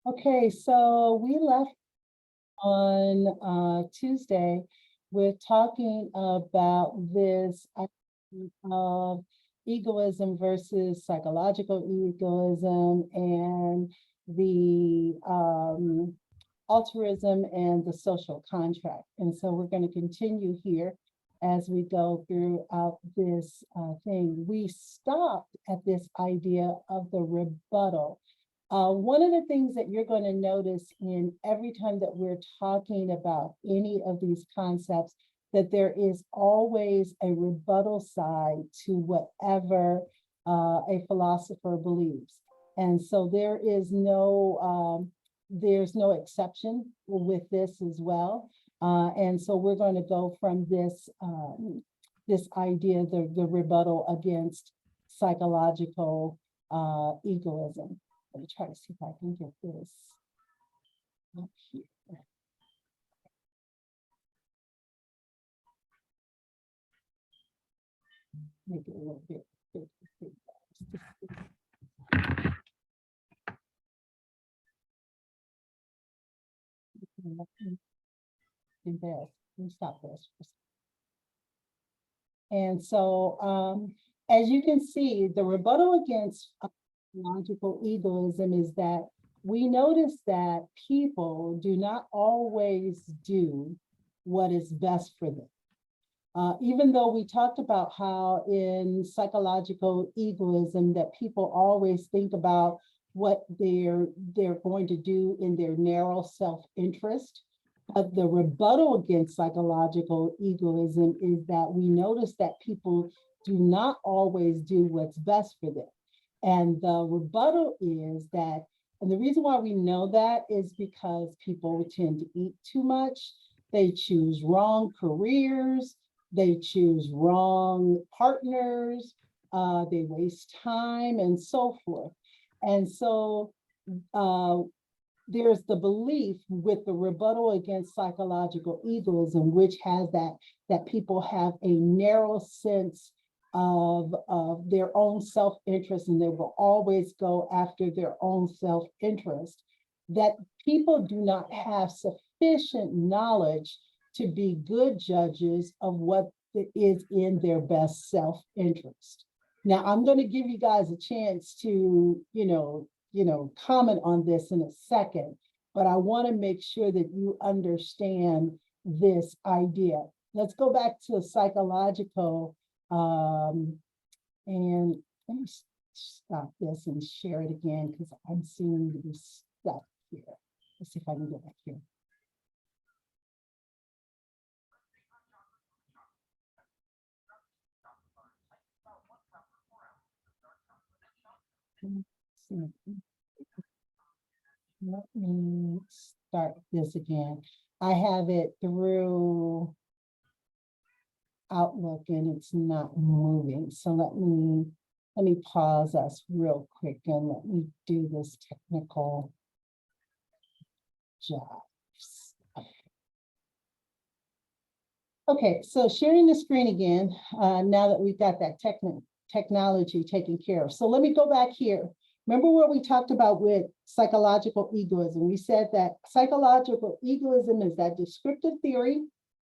Okay, so we left on Tuesday. We're talking about this idea of egoism versus psychological egoism and the altruism and the social contract. And so we're going to continue here as we go throughout this thing. We stopped at this idea of the rebuttal. One of the things that you're going to notice in every time that we're talking about any of these concepts, that there is always a rebuttal side to whatever a philosopher believes. And so there's no exception with this as well. And so we're going to go from this idea, the rebuttal against psychological egoism. Let me try to see if I can get this up here. Make it a little bit bigger. Do this. Let me stop this. And so, as you can see, the rebuttal against logical egoism is that we notice that people do not always do what is best for them. Even though we talked about how in psychological egoism that people always think about what they're going to do in their narrow self-interest. But the rebuttal against psychological egoism is that we notice that people do not always do what's best for them. And the rebuttal is that, and the reason why we know that is because people tend to eat too much, they choose wrong careers, they choose wrong partners, they waste time and so forth. And so there's the belief with the rebuttal against psychological egoism, which has that people have a narrow sense of their own self-interest, and they will always go after their own self-interest, that people do not have sufficient knowledge to be good judges of what is in their best self-interest. Now, I'm going to give you guys a chance to, comment on this in a second, but I want to make sure that you understand this idea. Let's go back to psychological, and let me stop this and share it again because I'm seeing this stuff here. Let's see if I can go back here. Let me start this again. I have it through Outlook and it's not moving. So let me pause us real quick and let me do this technical job. Okay, so sharing the screen again, now that we've got that technology taken care of. So let me go back here. Remember what we talked about with psychological egoism? We said that psychological egoism is that descriptive theory.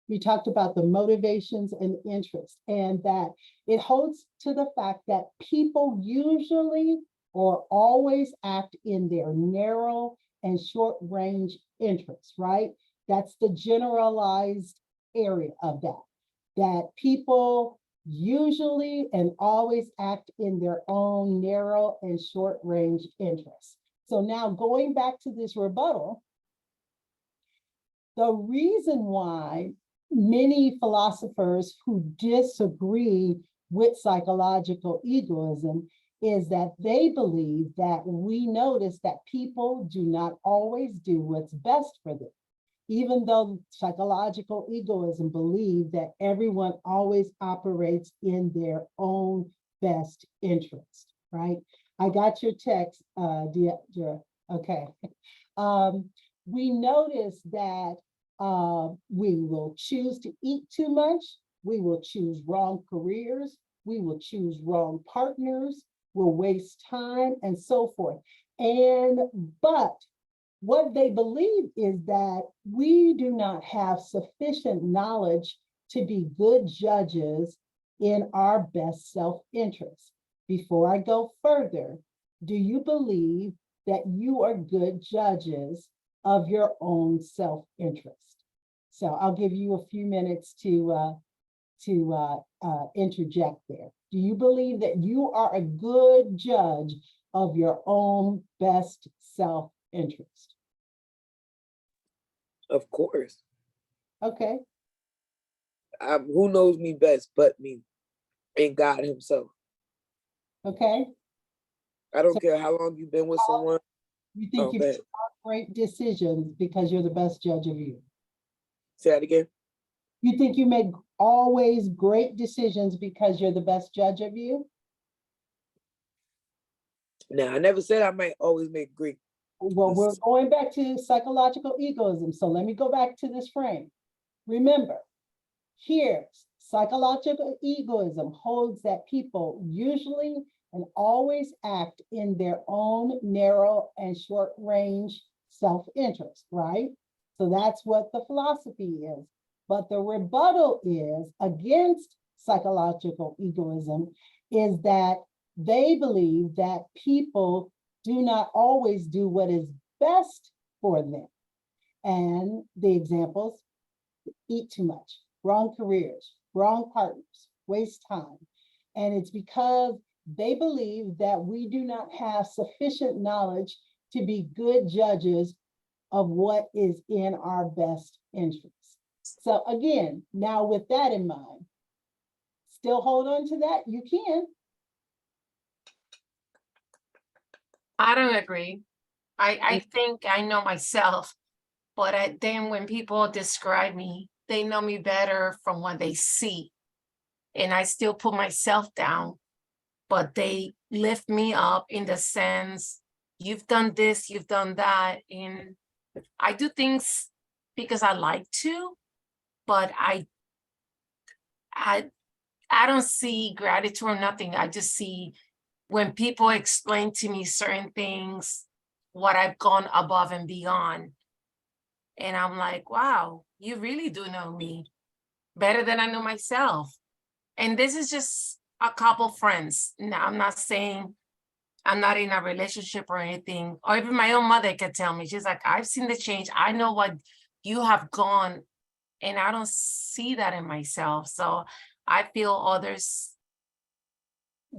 We talked about the motivations and interests, and that it holds to the fact that people usually or always act in their narrow and short range interests, right? That's the generalized area of that people usually and always act in their own narrow and short range interests. So now going back to this rebuttal, the reason why many philosophers who disagree with psychological egoism is that they believe that we notice that people do not always do what's best for them. Even though psychological egoism believes that everyone always operates in their own best interest, right? I got your text, Deidre. Okay. We notice that we will choose to eat too much. We will choose wrong careers. We will choose wrong partners. We'll waste time and so forth. But what they believe is that we do not have sufficient knowledge to be good judges in our best self-interest. Before I go further, do you believe that you are good judges of your own self-interest? So I'll give you a few minutes to interject there. Do you believe that you are a good judge of your own best self-interest? Of course. Okay. Who knows me best but me and God himself? Okay. I don't care how long you've been with someone. You think you make great decisions because you're the best judge of you? Say that again. You think you make always great decisions because you're the best judge of you? Now, I never said I might always make great. Well, we're going back to psychological egoism. So let me go back to this frame. Remember, here, psychological egoism holds that people usually and always act in their own narrow and short range self-interest, right? So that's what the philosophy is. But the rebuttal is against psychological egoism is that they believe that people do not always do what is best for them. And the examples: eat too much, wrong careers, wrong partners, waste time. And it's because they believe that we do not have sufficient knowledge to be good judges of what is in our best interest. So again, now with that in mind, still hold on to that? You can. I don't agree. I think I know myself, but then when people describe me, they know me better from what they see. And I still put myself down, but they lift me up in the sense, you've done this, you've done that. And I do things because I like to, but I don't see gratitude or nothing. I just see when people explain to me certain things, what I've gone above and beyond. And I'm like, wow, you really do know me better than I know myself. And this is just a couple friends. Now, I'm not saying I'm not in a relationship or anything, or even my own mother could tell me, she's like, I've seen the change. I know what you have gone, and I don't see that in myself. So I feel others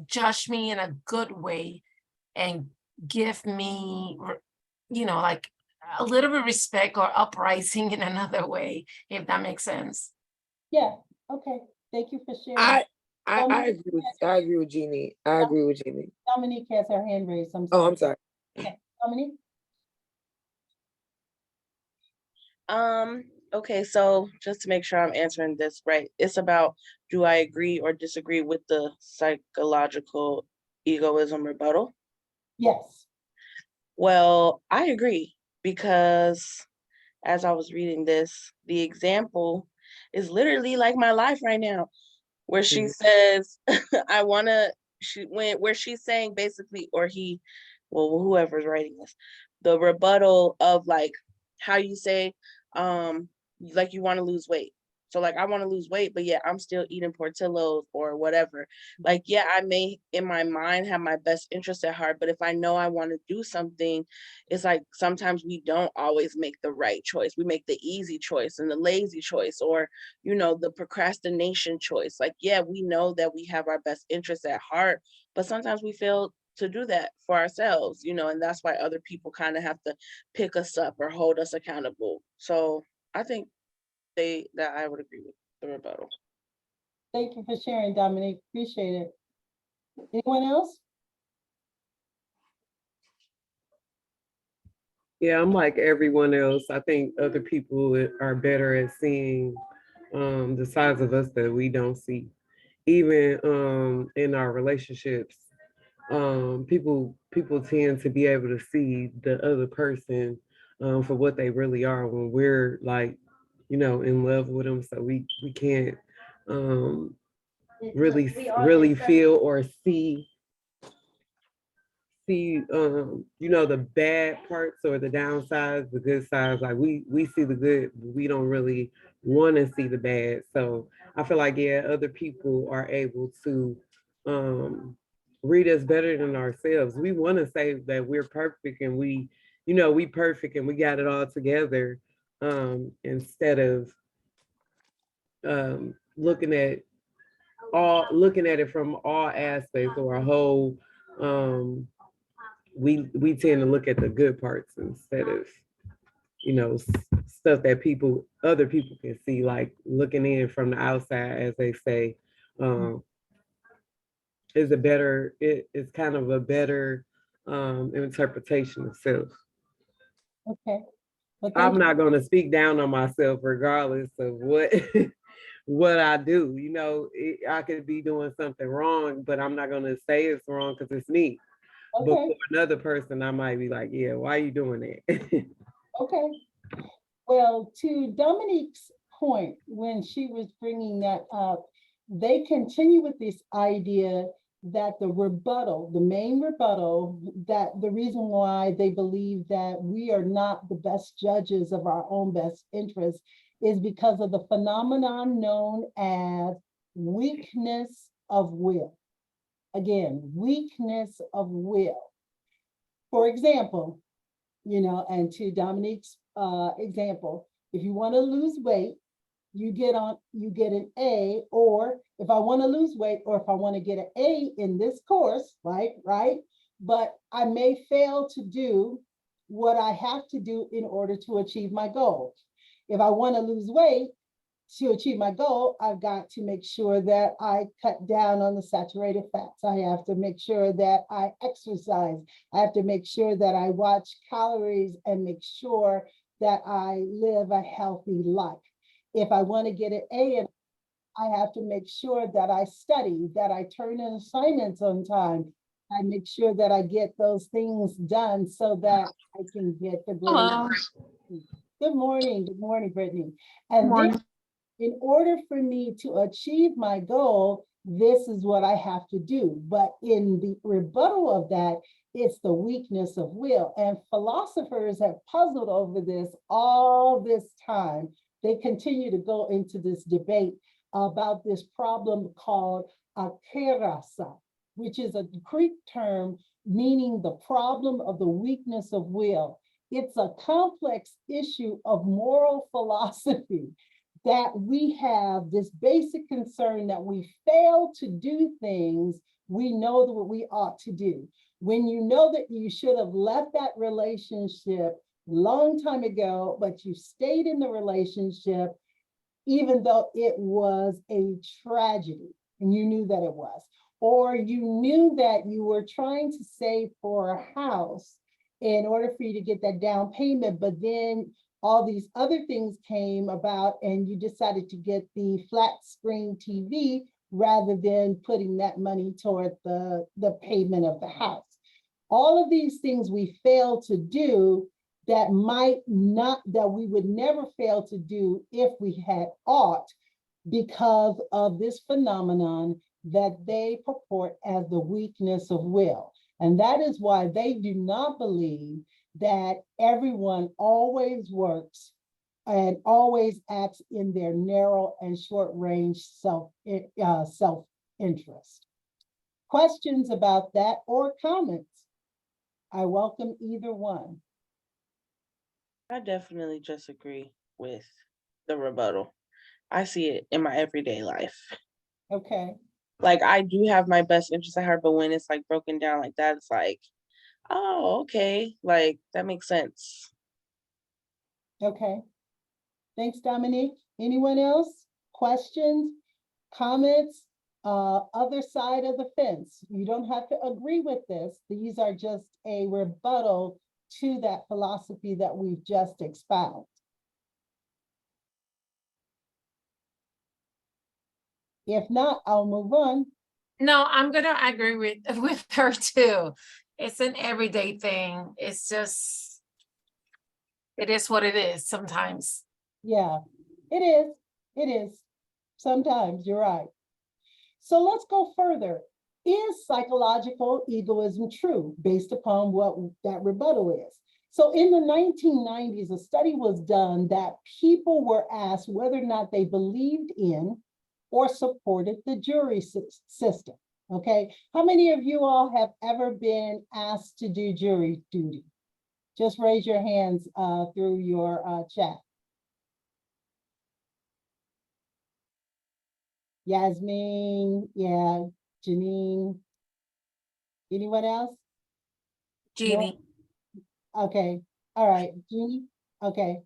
judge me in a good way and give me, like a little bit of respect or uprising in another way, if that makes sense. Yeah, okay. Thank you for sharing. I agree with Jeannie. I agree with Jeannie. Dominique has her hand raised. I'm sorry. Okay, Dominique? Okay, so just to make sure I'm answering this right, it's about, do I agree or disagree with the psychological egoism rebuttal? Yes. Well, I agree, because as I was reading this, the example is literally like my life right now, where she says, I want to, where she's saying basically, or he, well, whoever's writing this, the rebuttal of like how you say, like you want to lose weight. So like, I want to lose weight, but yeah, I'm still eating Portillo's or whatever. Like, yeah, I may in my mind have my best interest at heart, but if I know I want to do something, it's like sometimes we don't always make the right choice. We make the easy choice and the lazy choice, or, the procrastination choice. Like, yeah, we know that we have our best interests at heart, but sometimes we fail to do that for ourselves, and that's why other people kind of have to pick us up or hold us accountable. So I think that I would agree with the rebuttal. Thank you for sharing, Dominique. Appreciate it. Anyone else? Yeah, I'm like everyone else. I think other people are better at seeing the sides of us that we don't see. Even in our relationships, people tend to be able to see the other person for what they really are when we're like, in love with them. So we can't really feel or see see, the bad parts or the downsides, the good sides. Like we see the good, but we don't really want to see the bad. So I feel like, yeah, other people are able to read us better than ourselves. We want to say that we're perfect and we perfect and we got it all together, instead of looking at it from all aspects or a whole. We tend to look at the good parts instead of stuff that other people can see, like looking in from the outside, as they say, it's kind of a better interpretation of self. Okay. Well, thank I'm you. not going to speak down on myself regardless of what what I do. I could be doing something wrong, but I'm not going to say it's wrong because it's me. But Okay, for another person, I might be like, yeah, why are you doing that? okay. Well, to Dominique's point, when she was bringing that up, they continue with this idea that the main rebuttal, that the reason why they believe that we are not the best judges of our own best interests is because of the phenomenon known as weakness of will. Again, weakness of will. For example, and to Dominique's example, if you want to lose weight, you get an A, or if I want to lose weight, or if I want to get an A in this course, right? But I may fail to do what I have to do in order to achieve my goal. If I want to lose weight, to achieve my goal, I've got to make sure that I cut down on the saturated fats. I have to make sure that I exercise. I have to make sure that I watch calories and make sure that I live a healthy life. If I want to get an A, I have to make sure that I study, that I turn in assignments on time. I make sure that I get those things done so that I can get the grade. Hello. Good morning, Brittany. Good And morning. in order for me to achieve my goal, this is what I have to do. But in the rebuttal of that, it's the weakness of will. And philosophers have puzzled over this all this time. They continue to go into this debate about this problem called akerasa, which is a Greek term meaning the problem of the weakness of will. It's a complex issue of moral philosophy, that we have this basic concern that we fail to do things we know that we ought to do. When you know that you should have left that relationship long time ago, but you stayed in the relationship, even though it was a tragedy and you knew that it was, or you knew that you were trying to save for a house in order for you to get that down payment, but then all these other things came about and you decided to get the flat screen TV rather than putting that money toward the payment of the house. All of these things we fail to do that we would never fail to do if we had ought, because of this phenomenon that they purport as the weakness of will. And that is why they do not believe that everyone always works and always acts in their narrow and short range self-interest. Questions about that or comments? I welcome either one. I definitely just agree with the rebuttal. I see it in my everyday life. Okay. Like, I do have my best interest at heart, but when it's like broken down like that, it's like, oh, okay, like that makes sense. Okay. Thanks, Dominique. Anyone else? Questions, comments? Other side of the fence. You don't have to agree with this. These are just a rebuttal to that philosophy that we've just expounded. If not, I'll move on. No, I'm gonna agree with her too. It's an everyday thing. It's just, it is what it is sometimes. Yeah, it is. It is. Sometimes you're right. So let's go further. is psychological egoism true based upon what that rebuttal is? So in the 1990s, a study was done that people were asked whether or not they believed in or supported the jury system. Okay, how many of you all have ever been asked to do jury duty? Just raise your hands through your chat. Yasmin, yeah, Janine. Anyone else? Jeannie, Okay, all right, Jeannie, okay.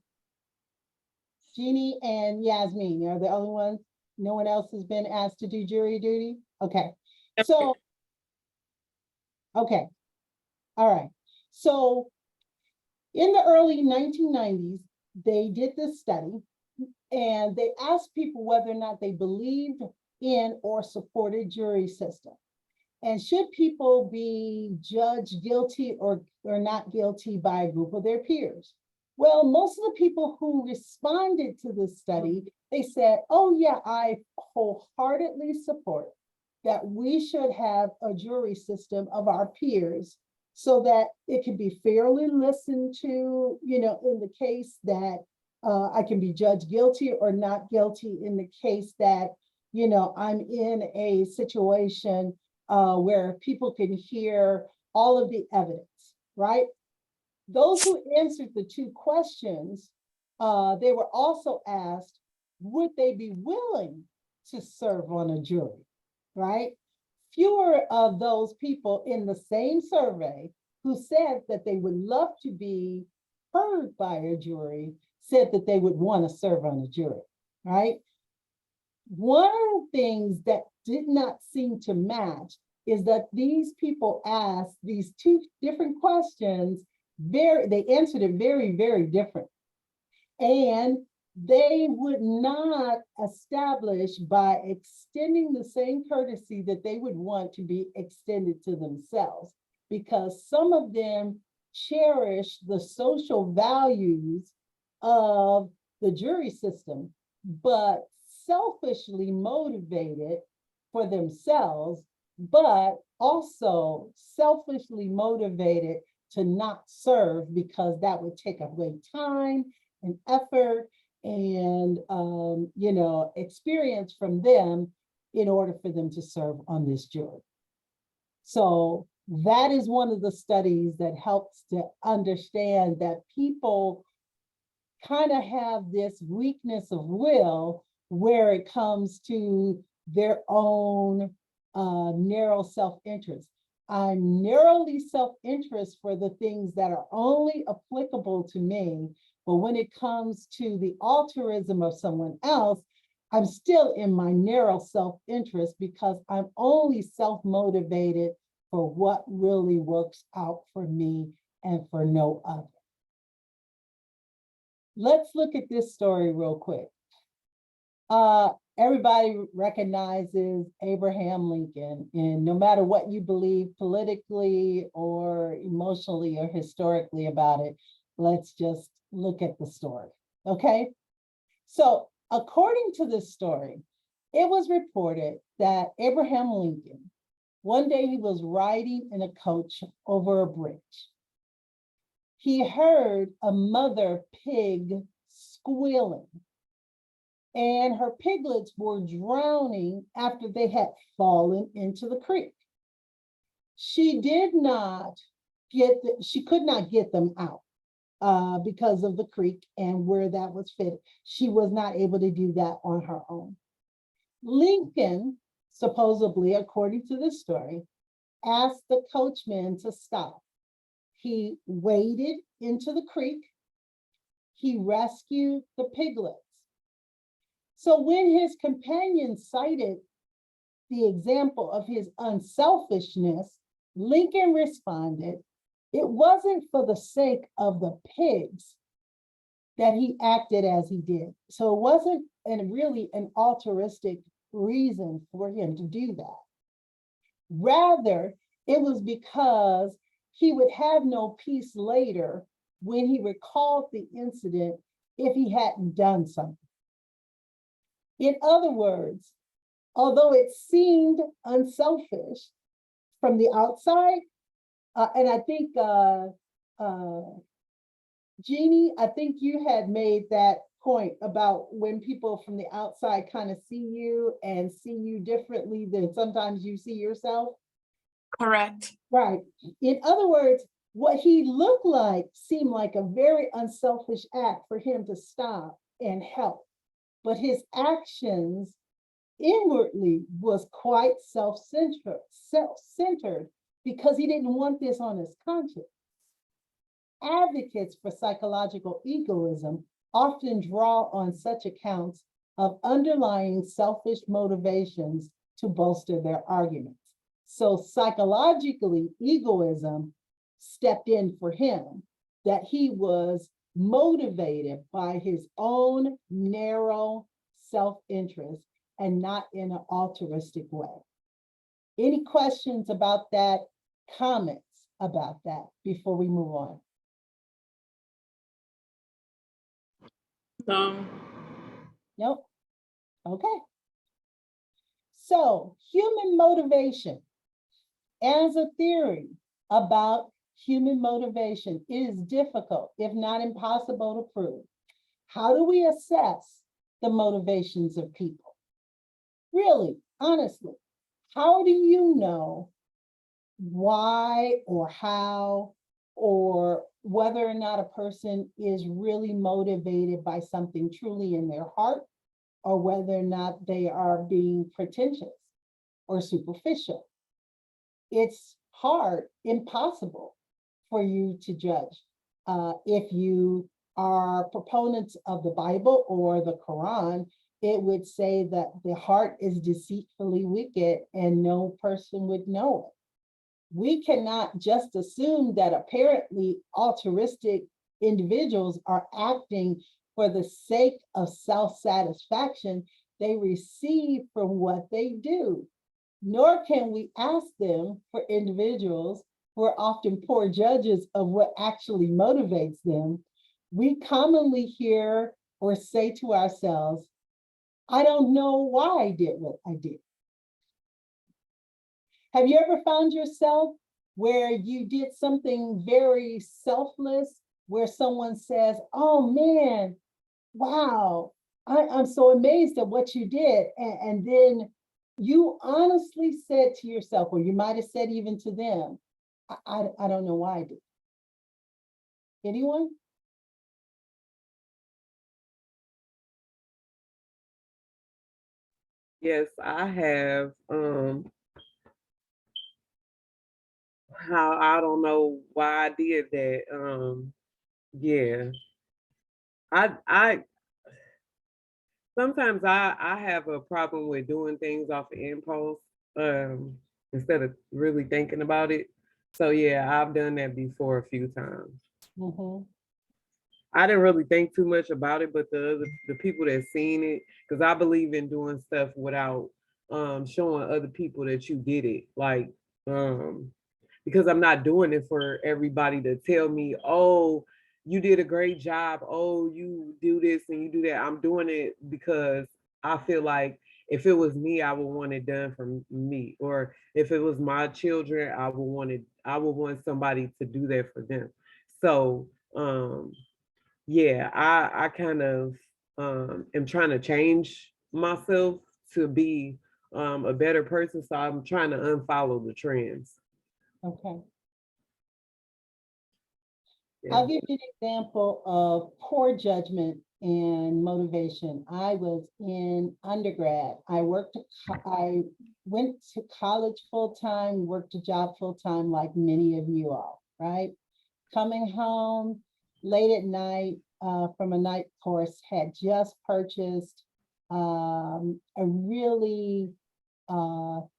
Jeannie and Yasmin are the only ones? No one else has been asked to do jury duty? Okay, so, okay, all right. So in the early 1990s, they did this study and they asked people whether or not they believed in or supported jury system. And should people be judged guilty or not guilty by a group of their peers? Well, most of the people who responded to this study, they said, oh yeah, I wholeheartedly support that we should have a jury system of our peers so that it can be fairly listened to, you know, in the case that I can be judged guilty or not guilty in the case that, you know, I'm in a situation where people can hear all of the evidence, right? Those who answered the two questions, they were also asked, would they be willing to serve on a jury, right? Fewer of those people in the same survey who said that they would love to be heard by a jury said that they would want to serve on a jury, right? One of the things that did not seem to match is that these people asked these two different questions, they answered it very, very different. And they would not establish by extending the same courtesy that they would want to be extended to themselves, because some of them cherish the social values of the jury system, but selfishly motivated for themselves, but also selfishly motivated to not serve because that would take away time and effort and you know, experience from them in order for them to serve on this jury. So that is one of the studies that helps to understand that people kind of have this weakness of will where it comes to their own narrow self-interest. I'm narrowly self-interest for the things that are only applicable to me, but when it comes to the altruism of someone else, I'm still in my narrow self-interest because I'm only self-motivated for what really works out for me and for no other. Let's look at this story real quick. Everybody recognizes Abraham Lincoln, and no matter what you believe politically or emotionally or historically about it, let's just look at the story, okay? So according to this story, it was reported that Abraham Lincoln, one day he was riding in a coach over a bridge. He heard a mother pig squealing, and her piglets were drowning after they had fallen into the creek. She could not get them out because of the creek and where that was fitted. She was not able to do that on her own. Lincoln, supposedly, according to this story, asked the coachman to stop. He waded into the creek. He rescued the piglets. So when his companion cited the example of his unselfishness, Lincoln responded, it wasn't for the sake of the pigs that he acted as he did. So it wasn't really an altruistic reason for him to do that. Rather, it was because he would have no peace later when he recalled the incident if he hadn't done something. In other words, although it seemed unselfish, from the outside. And I think, Jeannie, I think you had made that point about when people from the outside kind of see you and see you differently than sometimes you see yourself. Correct. Right. In other words, what he looked like seemed like a very unselfish act for him to stop and help. But his actions inwardly was quite self-centered because he didn't want this on his conscience. Advocates for psychological egoism often draw on such accounts of underlying selfish motivations to bolster their arguments. So psychologically, egoism stepped in for him, that he was motivated by his own narrow self-interest and not in an altruistic way. Any questions about that, comments about that before we move on? Nope. Okay. So human motivation as a theory about human motivation is difficult, if not impossible to prove. How do we assess the motivations of people? Really, honestly, how do you know why or how or whether or not a person is really motivated by something truly in their heart, or whether or not they are being pretentious or superficial? It's hard, impossible for you to judge. If you are proponents of the Bible or the Quran, it would say that the heart is deceitfully wicked and no person would know it. We cannot just assume that apparently altruistic individuals are acting for the sake of self-satisfaction they receive from what they do. Nor can we ask them for individuals who are often poor judges of what actually motivates them. We commonly hear or say to ourselves, I don't know why I did what I did. Have you ever found yourself where you did something very selfless, where someone says, oh man, wow, I'm so amazed at what you did. And then you honestly said to yourself, or you might have said even to them, I don't know why I did. Anyone? Yes, I have. How I don't know why I did that. Yeah. I sometimes I have a problem with doing things off of impulse, um, instead of really thinking about it. So yeah, I've done that before a few times. Mhm. I didn't really think too much about it, but the people that seen it, because I believe in doing stuff without showing other people that you did it. Like, because I'm not doing it for everybody to tell me, oh, you did a great job. Oh, you do this and you do that. I'm doing it because I feel like if it was me, I would want it done for me. Or if it was my children, I would want somebody to do that for them. So yeah, I kind of am trying to change myself to be a better person. So I'm trying to unfollow the trends. Okay. Yeah. I'll give you an example of poor judgment and motivation. I was in undergrad. I went to college full-time, worked a job full-time like many of you all, right? Coming home late at night from a night course, had just purchased a really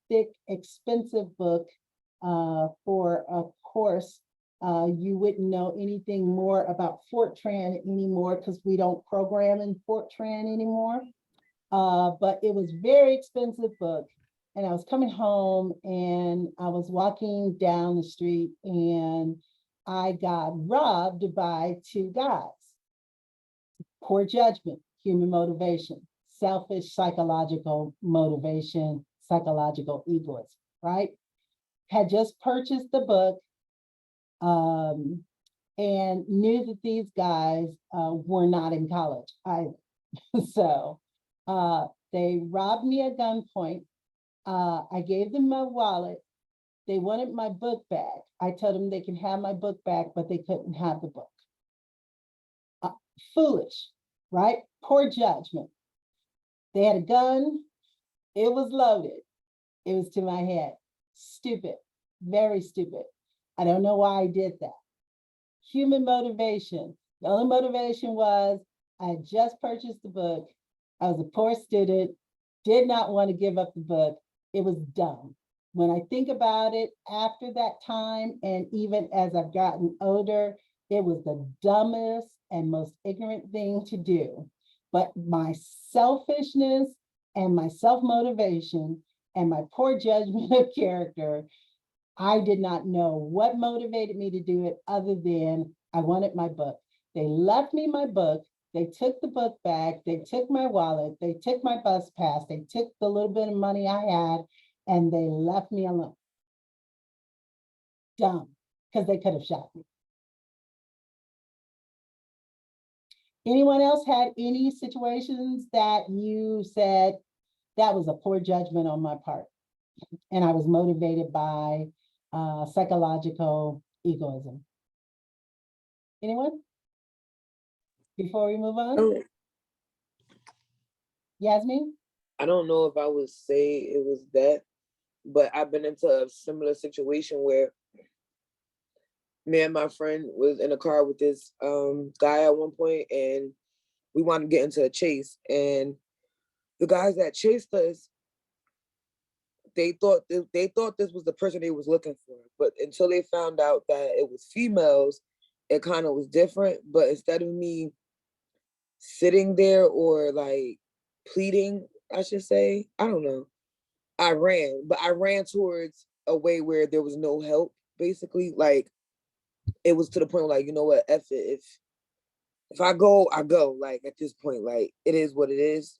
thick, expensive book for a course. You wouldn't know anything more about Fortran anymore because we don't program in Fortran anymore. But it was very expensive book. And I was coming home and I was walking down the street and I got robbed by two guys. Poor judgment, human motivation, selfish psychological motivation, psychological egoism, right? had just purchased the book, and knew that these guys were not in college either. So they robbed me at gunpoint. I gave them my wallet. They wanted my book back. I told them they can have my book back, but they couldn't have the book. Foolish, right? Poor judgment. They had a gun. It was loaded. It was to my head. Stupid, very stupid. I don't know why I did that. Human motivation. The only motivation was I had just purchased the book. I was a poor student, did not want to give up the book. It was dumb. When I think about it after that time, and even as I've gotten older, it was the dumbest and most ignorant thing to do. But my selfishness and my self-motivation and my poor judgment of character, I did not know what motivated me to do it other than I wanted my book. They left me my book. They took the book back. They took my wallet. They took my bus pass. They took the little bit of money I had, and they left me alone. Dumb, because they could have shot me. Anyone else had any situations that you said that was a poor judgment on my part, and I was motivated by psychological egoism? Anyone? Before we move on, Oh, Yasmin? I don't know if I would say it was that, but I've been into a similar situation where me and my friend was in a car with this guy at one point, and we wanted to get into a chase. And the guys that chased us, they thought this was the person they was looking for, but until they found out that it was females, it kind of was different. But instead of me sitting there or like pleading, I should say, I don't know, I ran, but I ran towards a way where there was no help, basically. Like, it was to the point where, like, you know what, F it. If I go, I go. Like, at this point, like, it is what it is.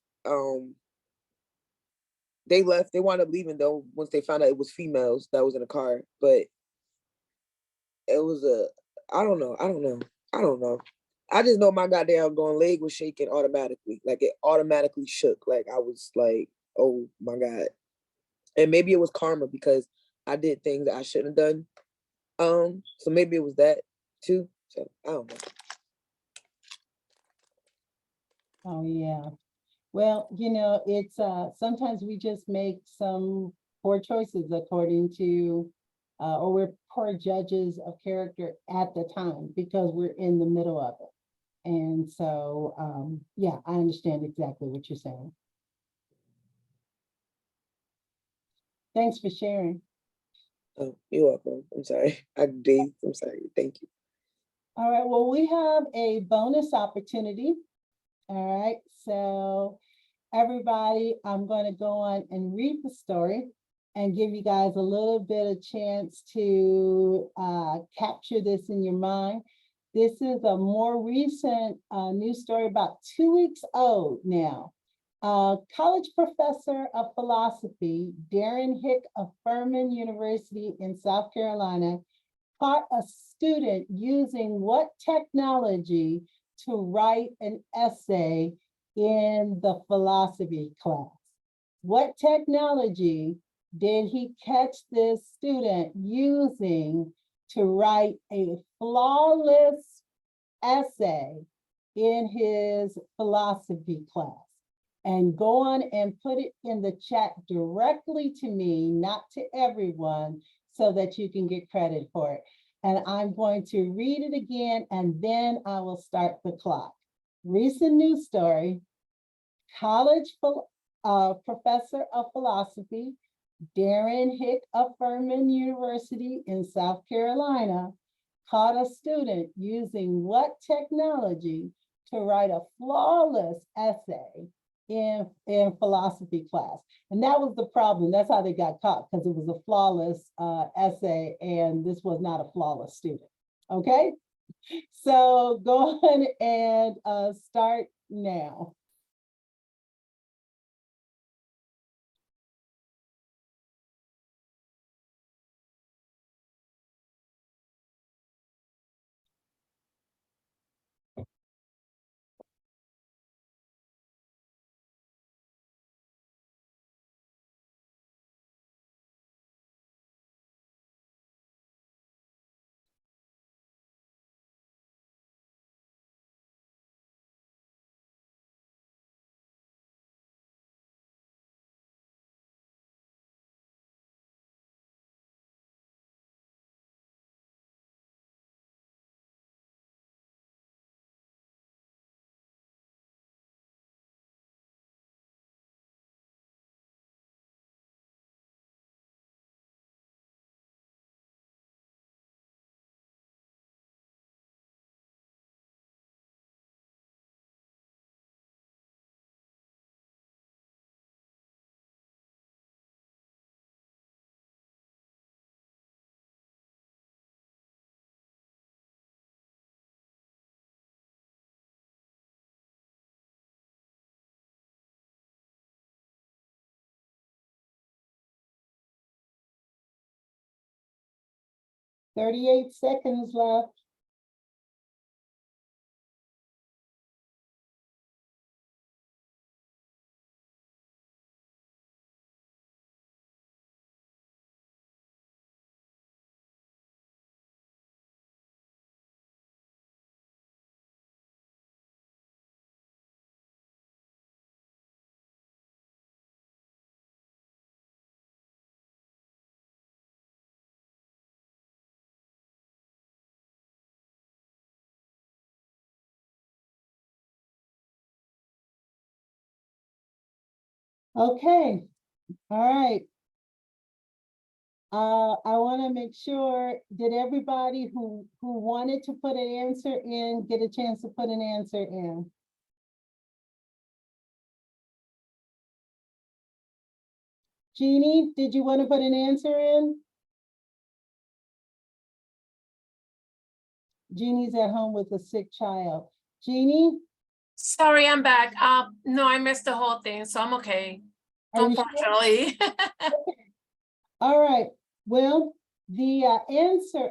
They left. They wound up leaving though once they found out it was females that was in the car. But it was I don't know. I don't know. I just know my goddamn going leg was shaking automatically. Like, it automatically shook. Like, I was like, oh my God. And maybe it was karma because I did things that I shouldn't have done. So maybe it was that too. So I don't know. Oh, yeah. Well, it's sometimes we just make some poor choices according to, or we're poor judges of character at the time because we're in the middle of it. And so, yeah, I understand exactly what you're saying. Thanks for sharing. Oh, you're welcome. I'm sorry. I dazed. I'm sorry. Thank you. All right, well, we have a bonus opportunity. All right, so everybody, I'm going to go on and read the story and give you guys a little bit of chance to capture this in your mind. This is a more recent news story, about 2 weeks old now. College professor of philosophy, Darren Hick of Furman University in South Carolina, caught a student using what technology to write an essay in the philosophy class. What technology did he catch this student using to write a flawless essay in his philosophy class? And go on and put it in the chat directly to me, not to everyone, so that you can get credit for it. And I'm going to read it again, and then I will start the clock. Recent news story: college professor of philosophy, Darren Hick of Furman University in South Carolina, caught a student using what technology to write a flawless essay in philosophy class. And that was the problem. That's how they got caught, because it was a flawless essay, and this was not a flawless student. Okay, so go on and start now. 38 seconds left. Okay, all right. I want to make sure, did everybody who wanted to put an answer in get a chance to put an answer in? Jeannie, did you want to put an answer in? Jeannie's at home with a sick child. Jeannie, Sorry, I'm back. No, I missed the whole thing, so I'm okay. are you sure? Unfortunately. All right, well, the answer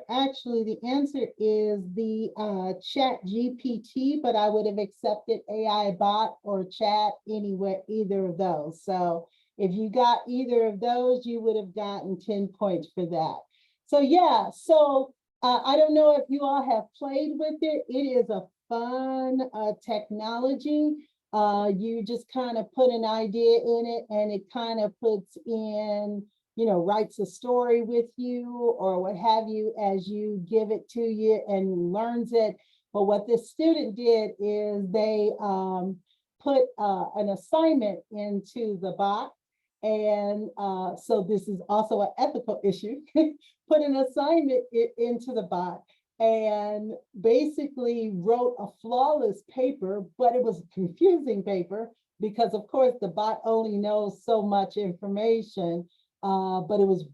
is the chat GPT, but I would have accepted AI bot or chat anywhere, either of those. So if you got either of those, you would have gotten 10 points for that. So yeah, so I don't know if you all have played with it. It is a fun technology. You just kind of put an idea in it and it kind of puts in, you know, writes a story with you or what have you as you give it to you and learns it. But what this student did is they put an assignment into the bot. And so this is also an ethical issue. Put an assignment into the bot and basically wrote a flawless paper, but it was a confusing paper because of course the bot only knows so much information, but it was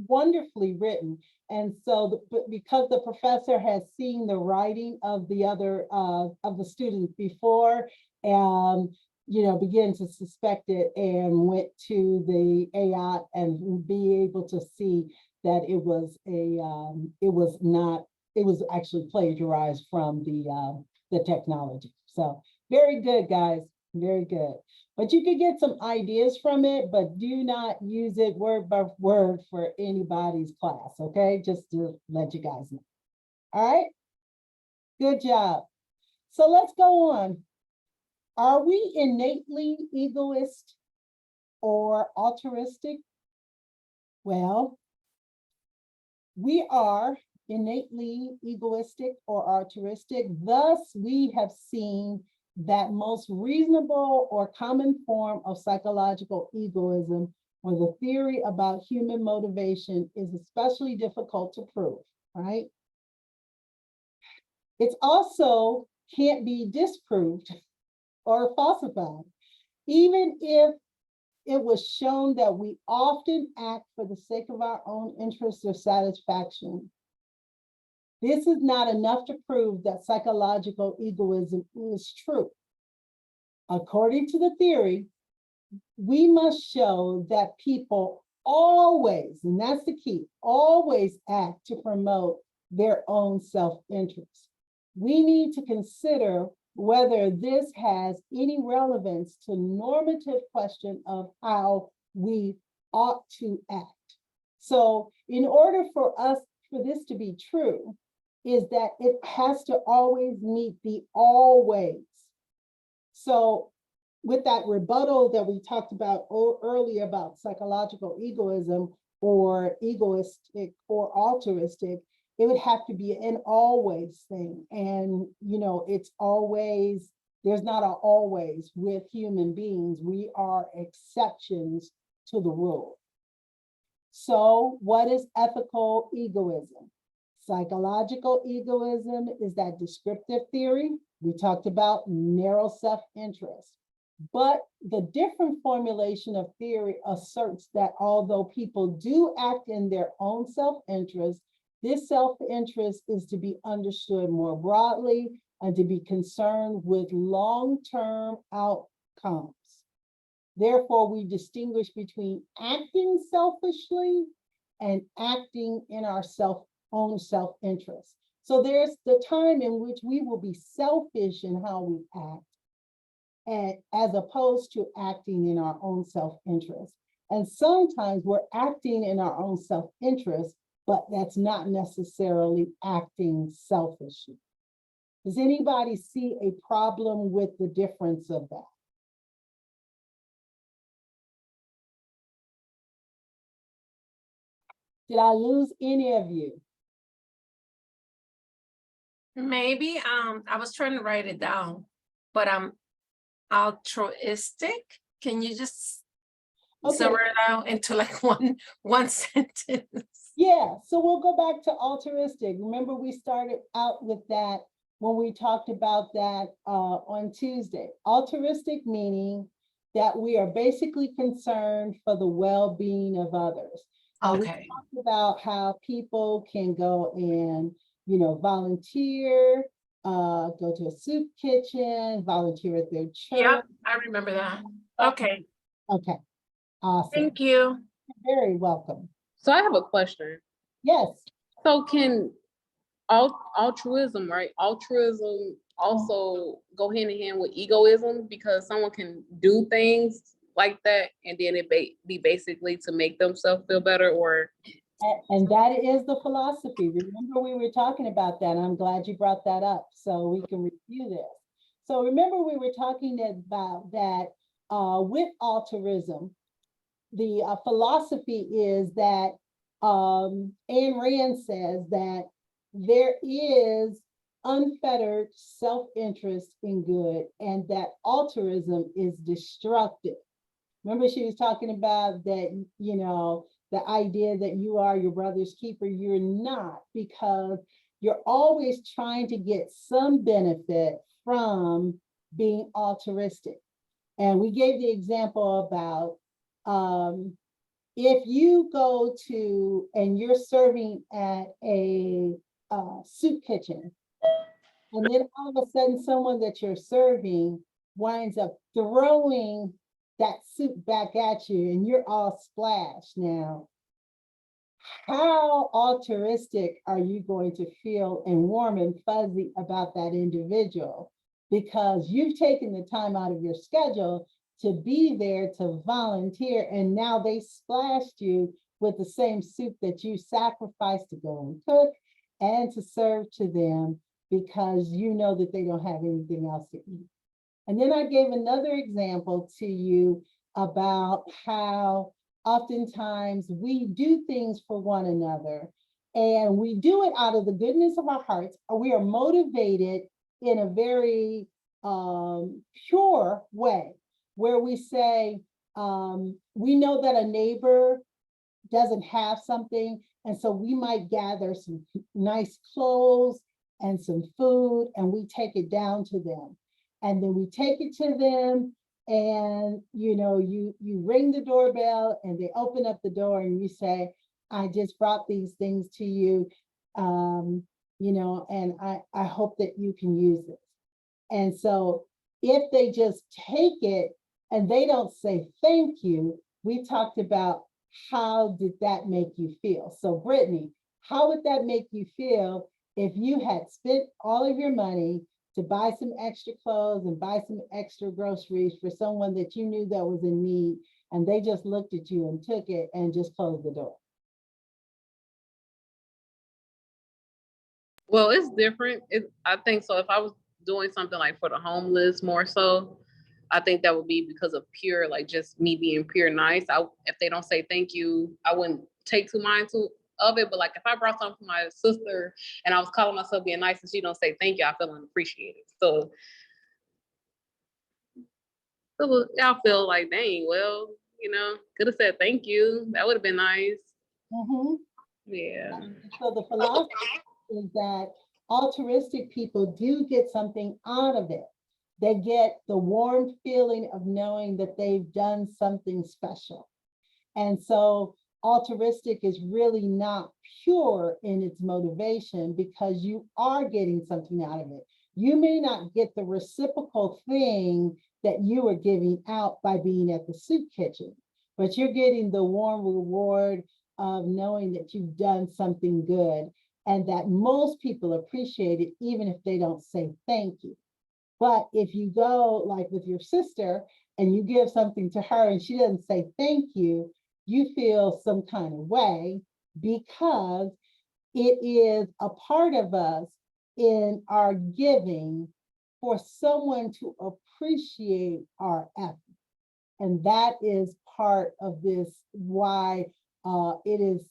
wonderfully written. And so because the professor has seen the writing of the other of the students before, you know, began to suspect it and went to the AI and be able to see that it was it was actually plagiarized from the technology. So very good, guys, very good. But you could get some ideas from it, but do not use it word by word for anybody's class, okay? Just to let you guys know. All right, good job. So let's go on. Are we innately egoist or altruistic? Well, we are innately egoistic or altruistic. Thus, we have seen that most reasonable or common form of psychological egoism or the theory about human motivation is especially difficult to prove, right? It also can't be disproved or falsified, even if it was shown that we often act for the sake of our own interests or satisfaction. This is not enough to prove that psychological egoism is true. According to the theory, we must show that people always, and that's the key, always act to promote their own self-interest. We need to consider whether this has any relevance to normative question of how we ought to act. So in order for this to be true, is that it has to always meet the always. So with that rebuttal that we talked about earlier about psychological egoism or egoistic or altruistic, it would have to be an always thing. And, you know, it's always, there's not an always with human beings. We are exceptions to the rule. So what is ethical egoism? Psychological egoism is that descriptive theory. We talked about narrow self-interest. But the different formulation of theory asserts that although people do act in their own self-interest, this self-interest is to be understood more broadly and to be concerned with long-term outcomes. Therefore, we distinguish between acting selfishly and acting in our own self-interest. So there's the time in which we will be selfish in how we act, and as opposed to acting in our own self-interest. And sometimes we're acting in our own self-interest, but that's not necessarily acting selfishly. Does anybody see a problem with the difference of that? Did I lose any of you? Maybe, I was trying to write it down, but I'm altruistic. Can you just Okay. summarize it out into like one sentence? Yeah, so we'll go back to altruistic. Remember, we started out with that when we talked about that on Tuesday. Altruistic meaning that we are basically concerned for the well-being of others. We Okay. talked about how people can go and, volunteer, go to a soup kitchen, volunteer at their Yeah, church. I remember that. Okay, Okay, awesome. thank you. Very welcome. So I have a question. Yes. So can altruism, right? Altruism also go hand in hand with egoism, because someone can do things like that and then it be basically to make themselves feel better, or And that is the philosophy. Remember, we were talking about that. I'm glad you brought that up so we can review this. So remember, we were talking about that with altruism. The philosophy is that Ayn Rand says that there is unfettered self-interest in good, and that altruism is destructive. Remember, she was talking about that, the idea that you are your brother's keeper. You're not, because you're always trying to get some benefit from being altruistic. And we gave the example about if you go to and you're serving at a soup kitchen, and then all of a sudden someone that you're serving winds up throwing that soup back at you and you're all splashed. Now, how altruistic are you going to feel and warm and fuzzy about that individual? Because you've taken the time out of your schedule to be there to volunteer, and now they splashed you with the same soup that you sacrificed to go and cook and to serve to them, because you know that they don't have anything else to eat. And then I gave another example to you about how oftentimes we do things for one another, and we do it out of the goodness of our hearts. We are motivated in a very pure way, where we say, we know that a neighbor doesn't have something, and so we might gather some nice clothes and some food, and we take it down to them. And then we take it to them, and you ring the doorbell and they open up the door and you say, I just brought these things to you, and I hope that you can use it. And so if they just take it and they don't say thank you, we talked about how did that make you feel? So Brittany, how would that make you feel if you had spent all of your money to buy some extra clothes and buy some extra groceries for someone that you knew that was in need, and they just looked at you and took it and just closed the door? well, it's different. I think so. If I was doing something like for the homeless more so, I think that would be because of pure, like just me being pure nice. If they don't say thank you, I wouldn't take too mind of it. But like if I brought something for my sister and I was calling myself being nice and she don't say thank you, I feel unappreciated. So I feel like, dang, well, could have said thank you. That would have been nice. Mm-hmm. Yeah. So the philosophy is that altruistic people do get something out of it. They get the warm feeling of knowing that they've done something special. And so altruistic is really not pure in its motivation, because you are getting something out of it. You may not get the reciprocal thing that you are giving out by being at the soup kitchen, but you're getting the warm reward of knowing that you've done something good. and that most people appreciate it, even if they don't say thank you. But if you go like with your sister and you give something to her and she doesn't say thank you, you feel some kind of way, because it is a part of us in our giving for someone to appreciate our effort. And that is part of this, why it is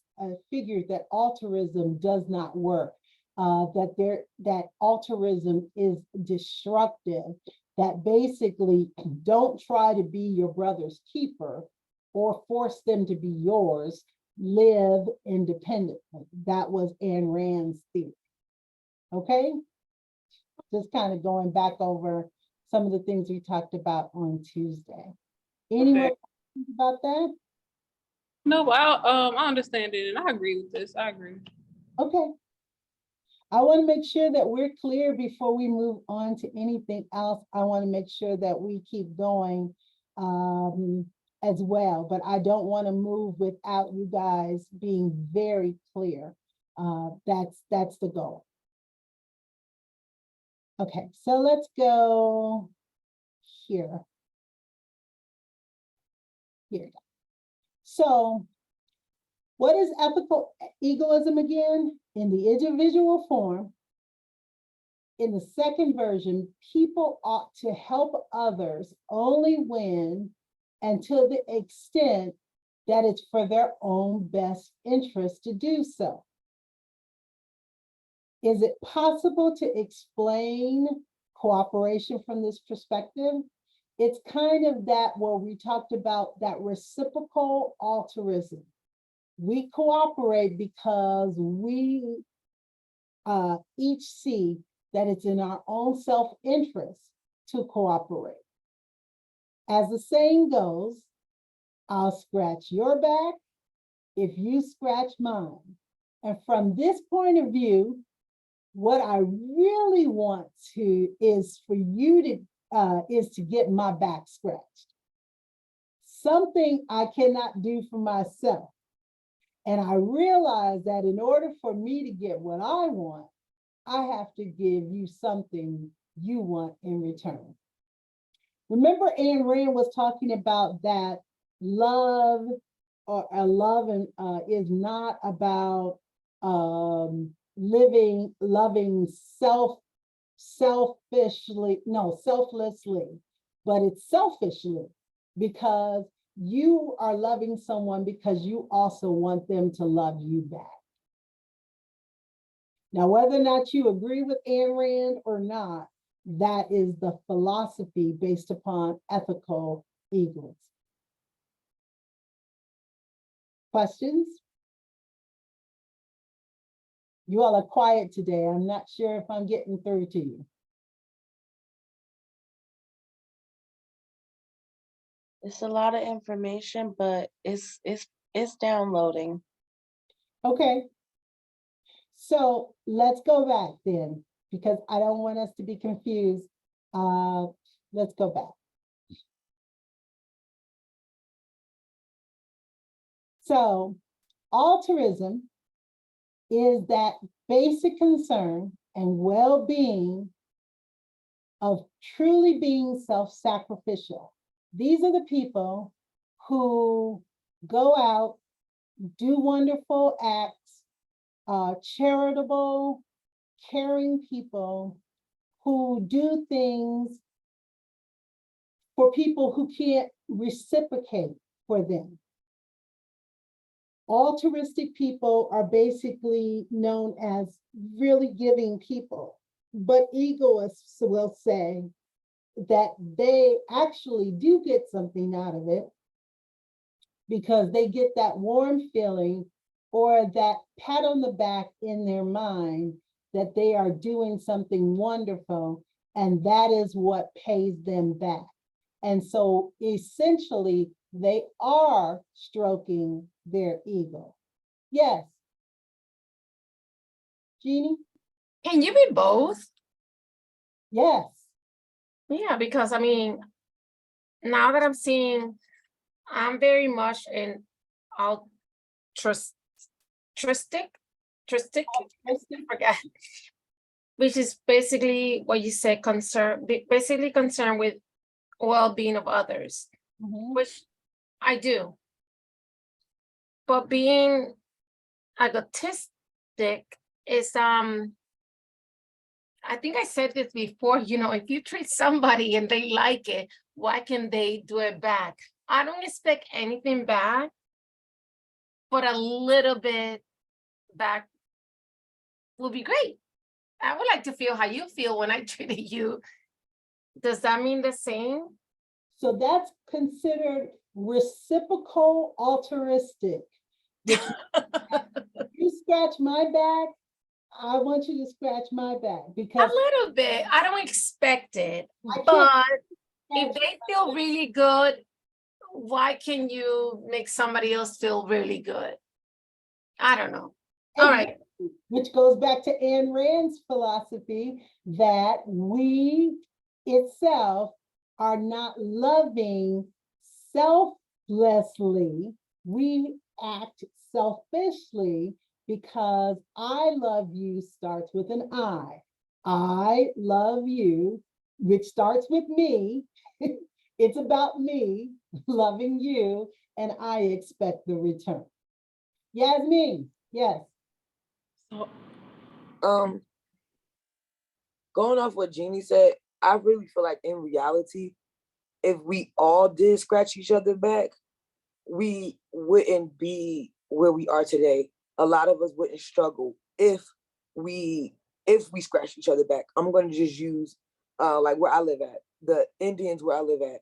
figured that altruism does not work, that altruism is destructive, that basically don't try to be your brother's keeper or force them to be yours, live independently. That was Ayn Rand's theory. Okay? Just kind of going back over some of the things we talked about on Tuesday. Any more questions about that? No, I understand it and I agree with this. I agree. Okay. I want to make sure that we're clear before we move on to anything else. I want to make sure that we keep going as well, but I don't want to move without you guys being very clear. That's the goal. Okay, so let's go here. Here. So what is ethical egoism again? In the individual form, in the second version, people ought to help others only when and to the extent that it's for their own best interest to do so. Is it possible to explain cooperation from this perspective? It's kind of that where we talked about that reciprocal altruism. We cooperate because we each see that it's in our own self-interest to cooperate. As the saying goes, I'll scratch your back if you scratch mine. And from this point of view, what I really want is for you to get my back scratched. Something I cannot do for myself. And I realize that in order for me to get what I want, I have to give you something you want in return. Remember, Ayn Rand was talking about that love is not about loving selflessly, but it's selfishly, because you are loving someone because you also want them to love you back. Now, whether or not you agree with Ayn Rand or not, that is the philosophy based upon ethical egoism. Questions? You all are quiet today. I'm not sure if I'm getting through to you. It's a lot of information, but it's downloading. Okay. So let's go back then, because I don't want us to be confused. Let's go back. So altruism is that basic concern and well-being of truly being self-sacrificial. These are the people who go out, do wonderful acts, charitable, caring people who do things for people who can't reciprocate for them. Altruistic people are basically known as really giving people, but egoists will say that they actually do get something out of it because they get that warm feeling or that pat on the back in their mind that they are doing something wonderful, and that is what pays them back. And so essentially, they are stroking their ego. Yes. Jeannie? Can you be both? Yes. Yeah, because I mean, now that I'm seeing, I'm very much in altruistic, altruistic, I forgot, which is basically what you said, basically concerned with well-being of others, Mhm. which I do. But being egotistic is, I think I said this before, if you treat somebody and they like it, why can they do it back? I don't expect anything back, but a little bit back will be great. I would like to feel how you feel when I treated you. Does that mean the same? So that's considered reciprocal altruistic. Which you scratch my back, I want you to scratch my back A because little bit. I don't expect it, I can't but if scratch they feel really good, why can you make somebody else feel really good? I don't know. All right. which goes back to Ayn Rand's philosophy that we itself are not loving selflessly. We act selfishly because I love you starts with an I. I love you, which starts with me. It's about me loving you, and I expect the return. Yasmin, yes. Um, going off what Jeannie said, I really feel like in reality, if we all did scratch each other back, we wouldn't be where we are today. A lot of us wouldn't struggle we if we scratched each other back. I'm gonna just use like where I live at, the Indians where I live at.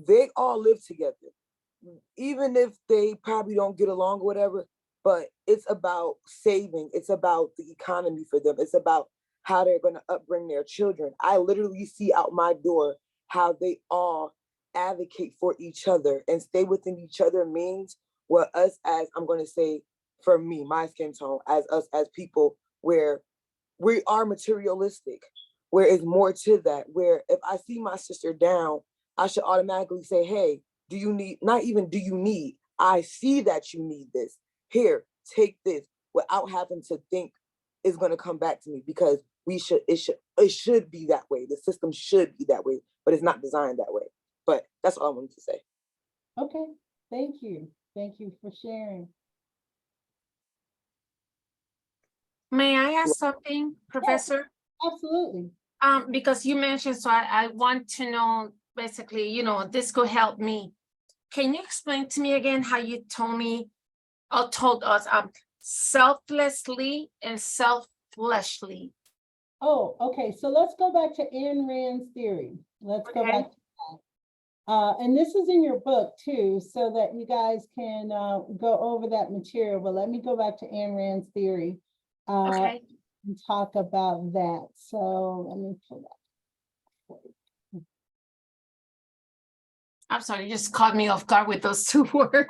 They all live together. Even if they probably don't get along or whatever, but it's about saving, it's about the economy for them, it's about how they're going to upbring their children. I literally see out my door how they all advocate for each other, and stay within each other means what us as, I'm going to say, for me, my skin tone, as us as people, where we are materialistic, where it's more to that, where if I see my sister down, I should automatically say, hey, do you need, not even do you need, I see that you need this. Here, take this, without having to think it's going to come back to me, because it should be that way. The system should be that way, but it's not designed that way. But that's all I wanted to say. Okay, thank you. Thank you for sharing. May I ask something, Professor? Absolutely. Because you mentioned, so I want to know, basically, this could help me. Can you explain to me again how you told me or told us selflessly and self-fleshly? Oh, okay. So let's go back to Ayn Rand's theory. Let's go Okay. back to that. And this is in your book too, so that you guys can go over that material. But let me go back to Ayn Rand's theory Okay. and talk about that. So let me pull that. I'm sorry, you just caught me off guard with those two words.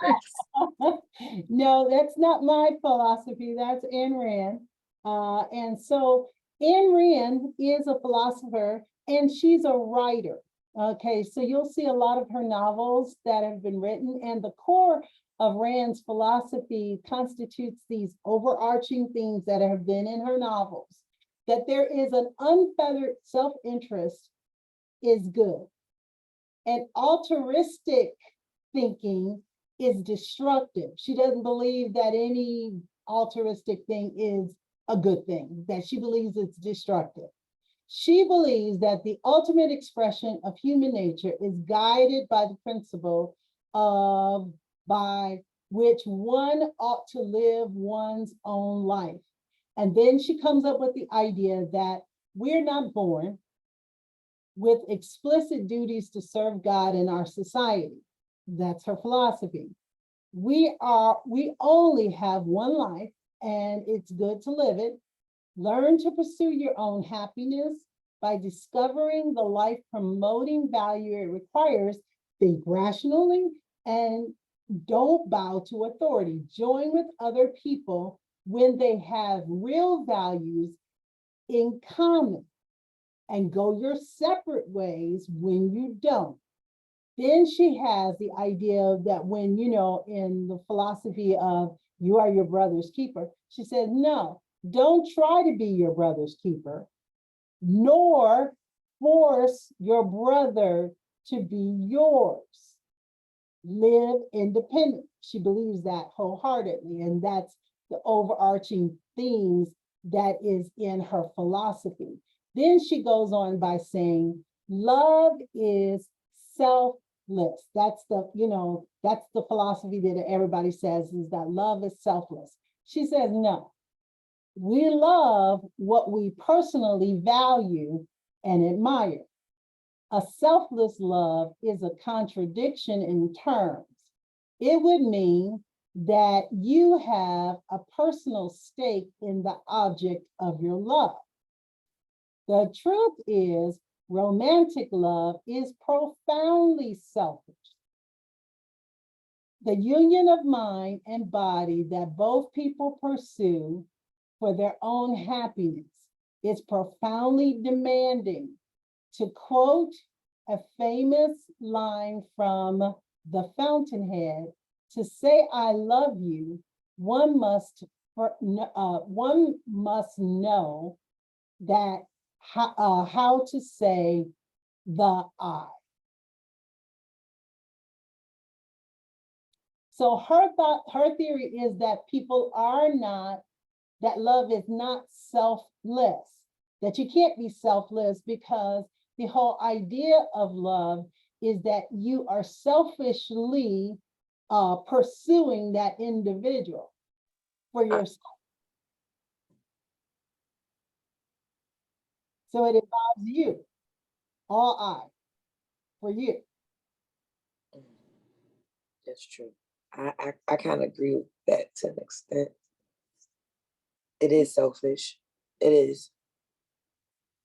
No, that's not my philosophy. That's Ayn Rand. And so Ayn Rand is a philosopher and she's a writer. Okay, so you'll see a lot of her novels that have been written, and the core of Rand's philosophy constitutes these overarching themes that have been in her novels. That there is an unfettered self-interest is good. And altruistic thinking is destructive. She doesn't believe that any altruistic thing is a good thing, that she believes it's destructive. She believes that the ultimate expression of human nature is guided by the principle of by which one ought to live one's own life. And then she comes up with the idea that we're not born with explicit duties to serve God in our society. That's her philosophy. We only have one life, and it's good to live it. Learn to pursue your own happiness by discovering the life promoting value it requires. Think rationally and don't bow to authority. Join with other people when they have real values in common, and go your separate ways when you don't. Then she has the idea that when, in the philosophy of You are your brother's keeper. She said, no, don't try to be your brother's keeper, nor force your brother to be yours. Live independent. She believes that wholeheartedly, and that's the overarching themes that is in her philosophy. Then she goes on by saying, love is selfless. That's that's the philosophy that everybody says, is that love is selfless. She says, no, we love what we personally value and admire. A selfless love is a contradiction in terms. It would mean that you have a personal stake in the object of your love. The truth is, romantic love is profoundly selfish. The union of mind and body that both people pursue for their own happiness is profoundly demanding. To quote a famous line from The Fountainhead, to say I love you, one must know that how to say the I. So her theory is that that love is not selfless, that you can't be selfless, because the whole idea of love is that you are selfishly pursuing that individual for yourself. So it involves you, all I, for you. That's true. I kind of agree with that to an extent. It is selfish. It is.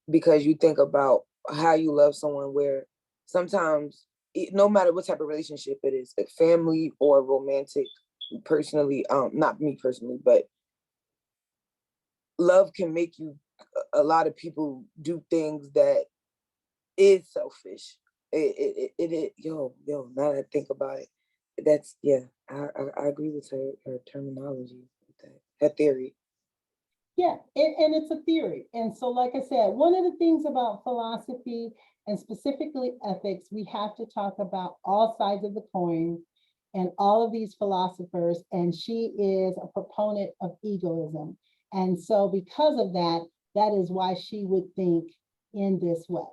Because you think about how you love someone, where sometimes, no matter what type of relationship it is, a family or romantic, personally, not me personally, but love can make you, a lot of people do things that is selfish. Yo, now that I think about it, that's, yeah, I agree with her terminology, with that, her theory. Yeah, and it's a theory. And so, like I said, one of the things about philosophy and specifically ethics, we have to talk about all sides of the coin and all of these philosophers. And she is a proponent of egoism. And so because of that, that is why she would think in this way.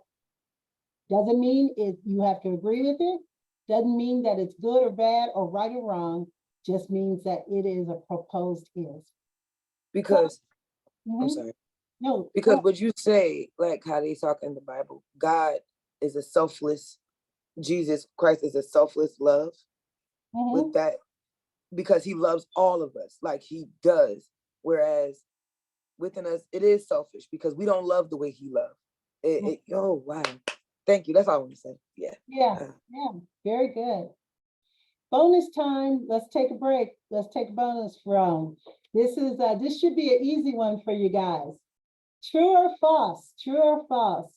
Doesn't mean you have to agree with it. Doesn't mean that it's good or bad or right or wrong. Just means that it is a proposed is. Because, I'm sorry. No. Because what you say, like how they talk in the Bible, God is a selfless, Jesus Christ is a selfless love with that, because he loves all of us like he does. Whereas within us, it is selfish because we don't love the way he loved. Oh, wow. Thank you. That's all I want to say. Yeah. Yeah, very good. Bonus time. Let's take a break. Let's take a bonus round. This should be an easy one for you guys. True or false? True or false?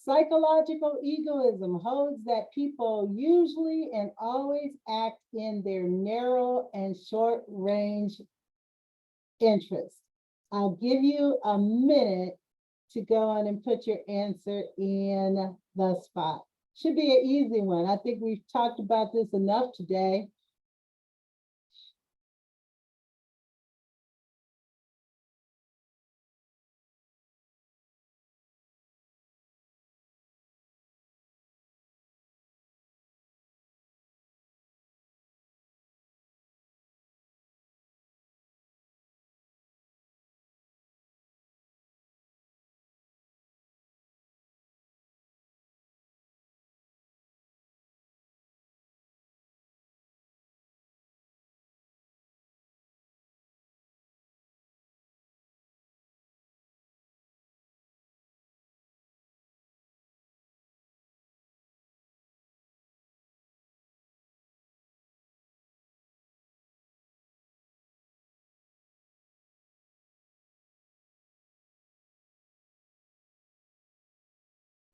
Psychological egoism holds that people usually and always act in their narrow and short range interests. I'll give you a minute to go on and put your answer in the spot. Should be an easy one. I think we've talked about this enough today.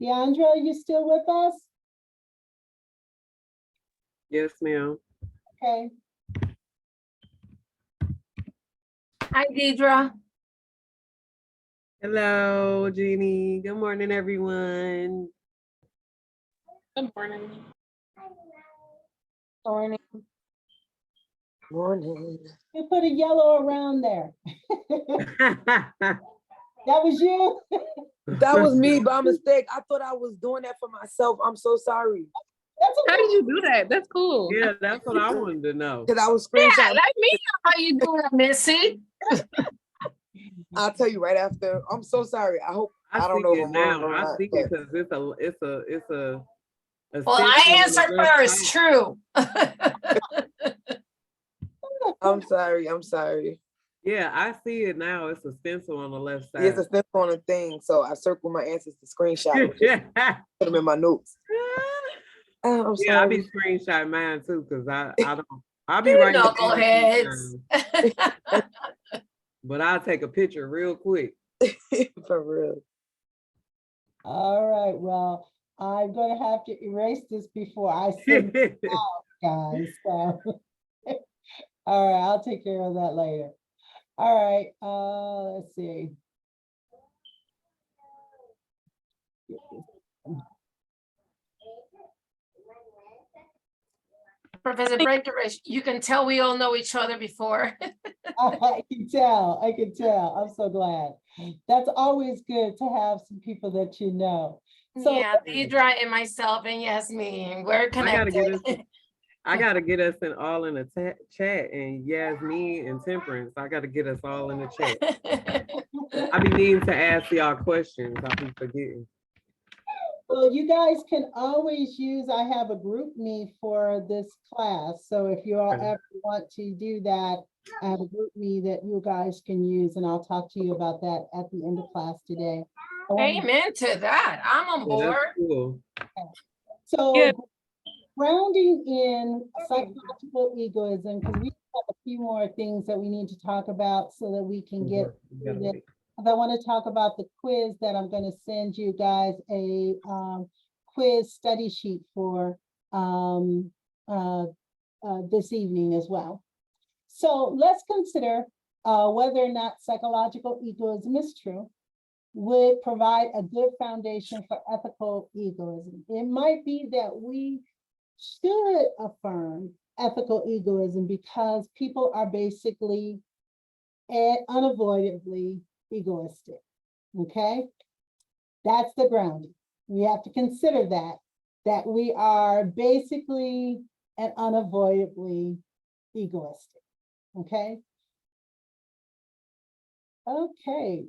Deandra, are you still with us? Yes, ma'am. Okay. Hi, Deidre. Hello, Jeannie. Good morning, everyone. Good morning. Morning. Morning. You put a yellow around there. That was you? That was me by mistake. I thought I was doing that for myself. I'm so sorry. That's How okay. did you do that? That's cool. Yeah, that's what I wanted to know. Because I was Yeah, screenshotting. let me know how you doing, Missy. I'll tell you right after. I'm so sorry. I hope I don't see know if it I'm wrong now. or I not. see it because it's a Well, I stencil on answer the left first, side. true. I'm sorry. I'm sorry. Yeah, I see it now. It's a stencil on the left It's a side. step on a thing. So I circled my answers to screenshot them. Just put them in my notes. Oh, I'm Yeah, I be sorry. screenshotting mine too because I don't. I'll be You writing it down knuckleheads. sometimes, but I'll take a picture real quick. For real. All right, well, I'm gonna have to erase this before I send it out, guys, so. All right, I'll take care of that later. All right, let's see. Professor Breckenridge, you can tell we all know each other before. I can tell, I can tell. I'm so glad. That's always good to have some people that you know. So, Yeah, Deidre and myself and Yasmin, we're connected. I gotta get us all in a chat, and Yasmin and Temperance. I gotta get us all in the chat. I be needing to ask y'all questions. I be forgetting. well, you guys can always use, I have a group me for this class. So if you all Okay. ever want to do that, I have a group me that you guys can use, and I'll talk to you about that at the end of class today. Amen to that. I'm on Yeah, board. that's cool. So Yeah. grounding in psychological egoism, because we have a few more things that we need to talk about so that we can get You gotta through this. wait. I want to talk about the quiz that I'm going to send you guys a quiz study sheet for this evening as well. So let's consider whether or not psychological egoism is true, would provide a good foundation for ethical egoism. It might be that we should affirm ethical egoism because people are basically and unavoidably egoistic. Okay, that's the grounding. We have to consider that we are basically and unavoidably egoistic. Okay. Okay.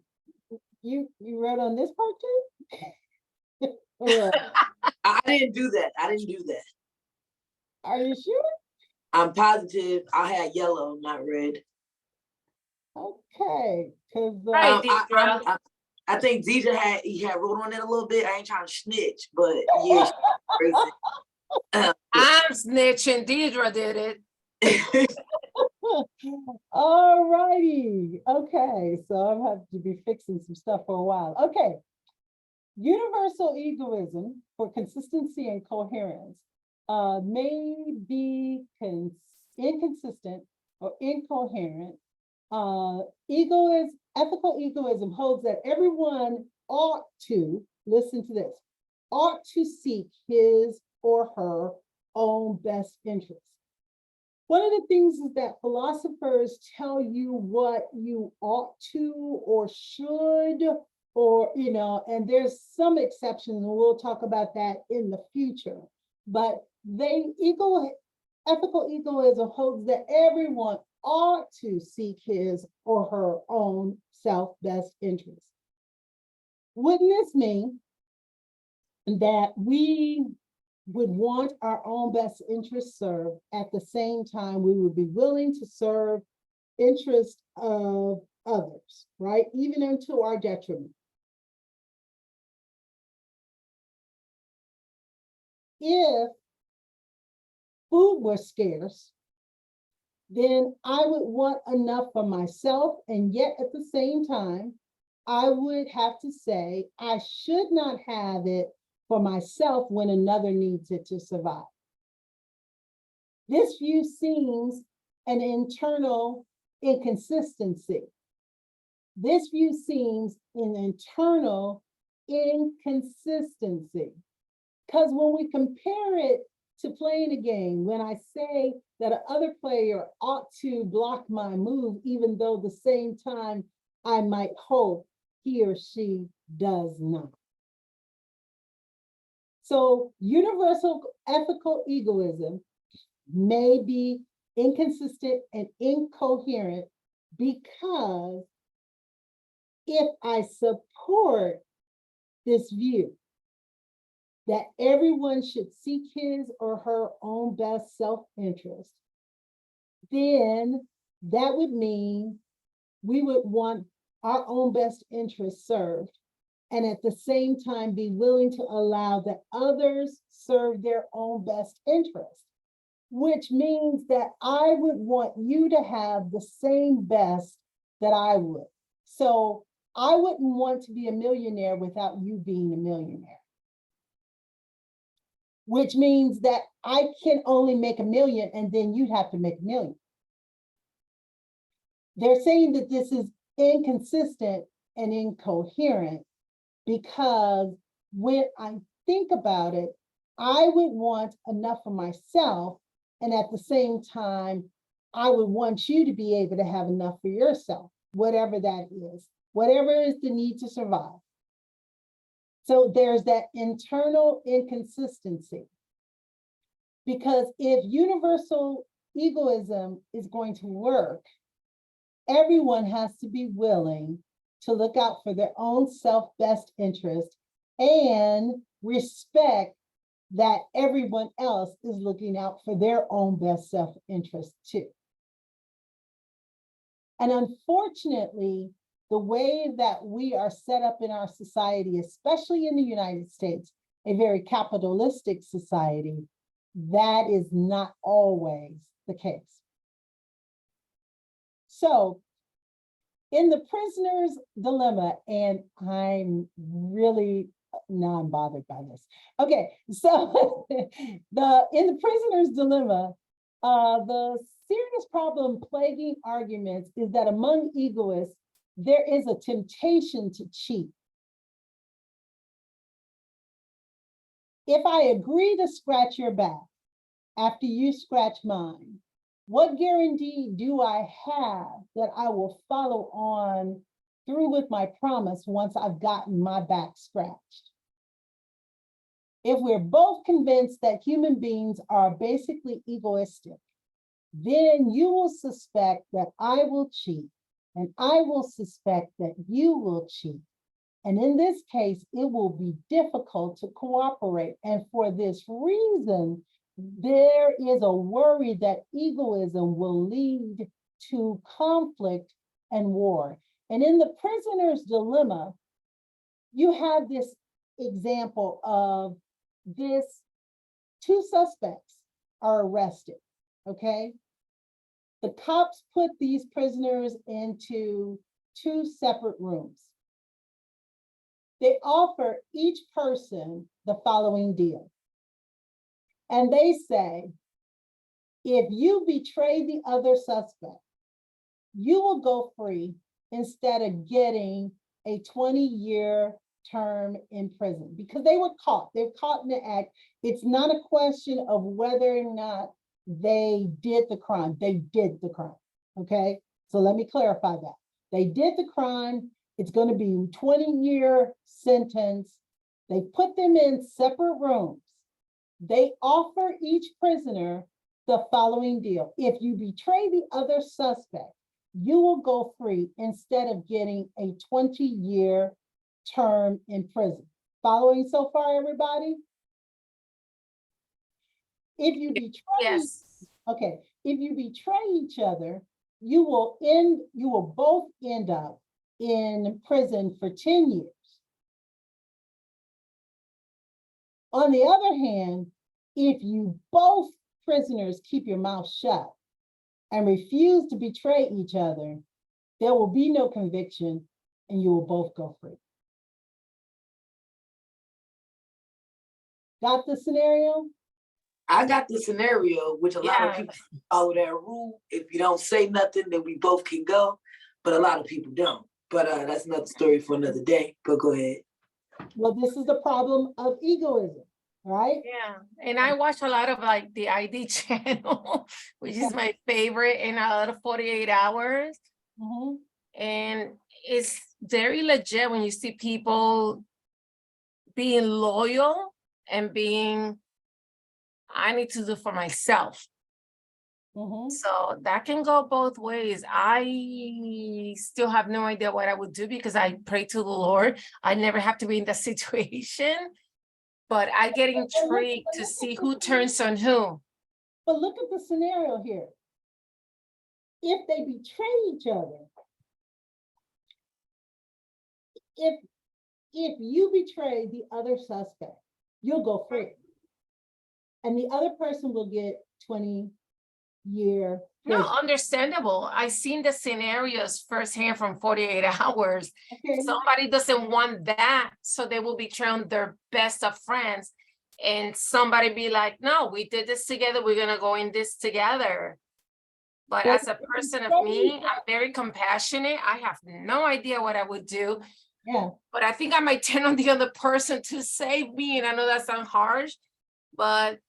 You wrote on this part too? Or I didn't do that. I didn't do that. are you sure? I'm positive I had yellow, not red. Okay, because Right, I, Deidre. I think Deidre had wrote on it a little bit. I ain't trying to snitch, but yeah, she's crazy. I'm snitching. Deidre did it. all righty. Okay, so I'm having to be fixing some stuff for a while. Okay. Universal egoism for consistency and coherence may be inconsistent or incoherent. Ethical egoism holds that everyone ought to, listen to this, ought to seek his or her own best interest. One of the things is that philosophers tell you what you ought to or should, or, and there's some exceptions, and we'll talk about that in the future. But ethical egoism holds that everyone ought to seek his or her own self-best interest. Wouldn't this mean that we would want our own best interests served, at the same time we would be willing to serve interests of others, right? Even into our detriment. If food was scarce, then I would want enough for myself, and yet at the same time, I would have to say I should not have it for myself when another needs it to survive. This view seems an internal inconsistency. This view seems an internal inconsistency. Because when we compare it to playing a game, when I say that another player ought to block my move, even though the same time I might hope he or she does not. So universal ethical egoism may be inconsistent and incoherent because if I support this view that everyone should seek his or her own best self-interest, then that would mean we would want our own best interest served, and at the same time be willing to allow that others serve their own best interest, which means that I would want you to have the same best that I would. So I wouldn't want to be a millionaire without you being a millionaire, which means that I can only make 1 million and then you'd have to make 1 million. They're saying that this is inconsistent and incoherent because when I think about it, I would want enough for myself, and at the same time, I would want you to be able to have enough for yourself, whatever that is, whatever is the need to survive. So there's that internal inconsistency. Because if universal egoism is going to work, everyone has to be willing to look out for their own self-best interest and respect that everyone else is looking out for their own best self-interest too. And unfortunately, the way that we are set up in our society, especially in the United States, a very capitalistic society, that is not always the case. So in the prisoner's dilemma, and I'm really non-bothered by this. Okay, so in the prisoner's dilemma, the serious problem plaguing arguments is that among egoists, there is a temptation to cheat. If I agree to scratch your back after you scratch mine, what guarantee do I have that I will follow on through with my promise once I've gotten my back scratched? If we're both convinced that human beings are basically egoistic, then you will suspect that I will cheat, and I will suspect that you will cheat. And in this case, it will be difficult to cooperate. And for this reason, there is a worry that egoism will lead to conflict and war. And in the prisoner's dilemma, you have this example of this: 2 suspects are arrested, okay? The cops put these prisoners into 2 separate rooms. They offer each person the following deal. And they say, if you betray the other suspect, you will go free instead of getting a 20-year term in prison, because they were caught. They're caught in the act. It's not a question of whether or not they did the crime. They did the crime, okay? So let me clarify that. They did the crime. It's going to be a 20-year sentence. They put them in separate rooms. They offer each prisoner the following deal. If you betray the other suspect, you will go free instead of getting a 20-year term in prison. Following so far, everybody? If you betray, Yes. okay, if you betray each other, you will both end up in prison for 10 years. On the other hand, if you both prisoners keep your mouth shut and refuse to betray each other, there will be no conviction and you will both go free. Got the scenario? I got the scenario, which a lot of Yeah. people follow that rule. If you don't say nothing, then we both can go. But a lot of people don't. But that's another story for another day. But go ahead. Well, this is the problem of egoism, right? Yeah, and I watch a lot of like the ID channel, which is my favorite, and a lot of 48 hours. Mhm. And it's very legit when you see people being loyal and being, I need to do for myself. Mhm. So that can go both ways. I still have no idea what I would do because I pray to the Lord. I never have to be in that situation, but I get intrigued to see who turns on who. But look at the scenario here. If they betray each other, if you betray the other suspect, you'll go free. And the other person will get 20-year No, prison. understandable. I seen the scenarios firsthand from 48 hours. Okay. Somebody doesn't want that, so they will betray on their best of friends. And somebody be like, no, we did this together. We're gonna go in this together. But Well, as a person of me, I'm very compassionate. I have no idea what I would do, Yeah. but I think I might turn on the other person to save me. And I know that sounds harsh, but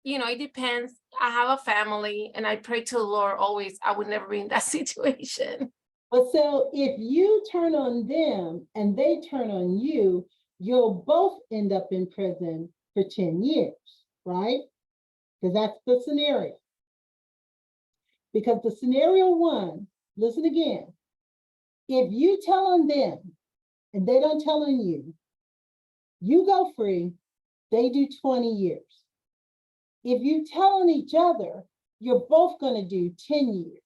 you know, it depends. I have a family and I pray to the Lord always. I would never be in that situation. But so if you turn on them and they turn on you, you'll both end up in prison for 10 years, right? Because that's the scenario. Because the scenario one, listen again, if you tell on them and they don't tell on you, you go free, they do 20 years. If you tell on each other, you're both going to do 10 years.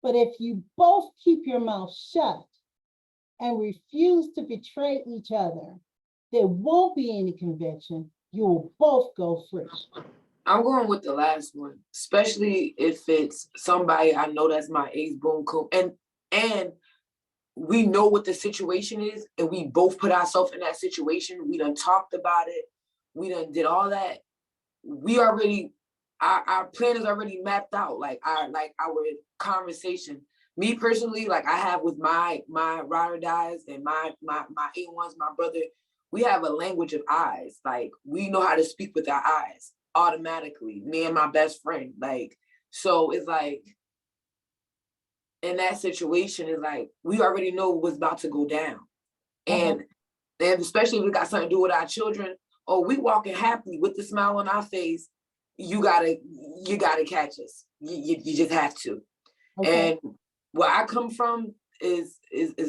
But if you both keep your mouth shut and refuse to betray each other, there won't be any conviction. You will both go free. I'm going with the last one, especially if it's somebody I know that's my ace boon coat, and we know what the situation is, and we both put ourselves in that situation. We done talked about it. We done did all that. We already, our plan is already mapped out. Like our conversation. Me personally, like I have with my ride or dies and my A1s, my brother. We have a language of eyes. Like we know how to speak with our eyes automatically. Me and my best friend. Like so, it's like. In that situation is like we already know what's about to go down, and especially if we got something to do with our children. Oh, we walking happily with the smile on our face. You gotta catch us. You just have to. Okay. And where I come from is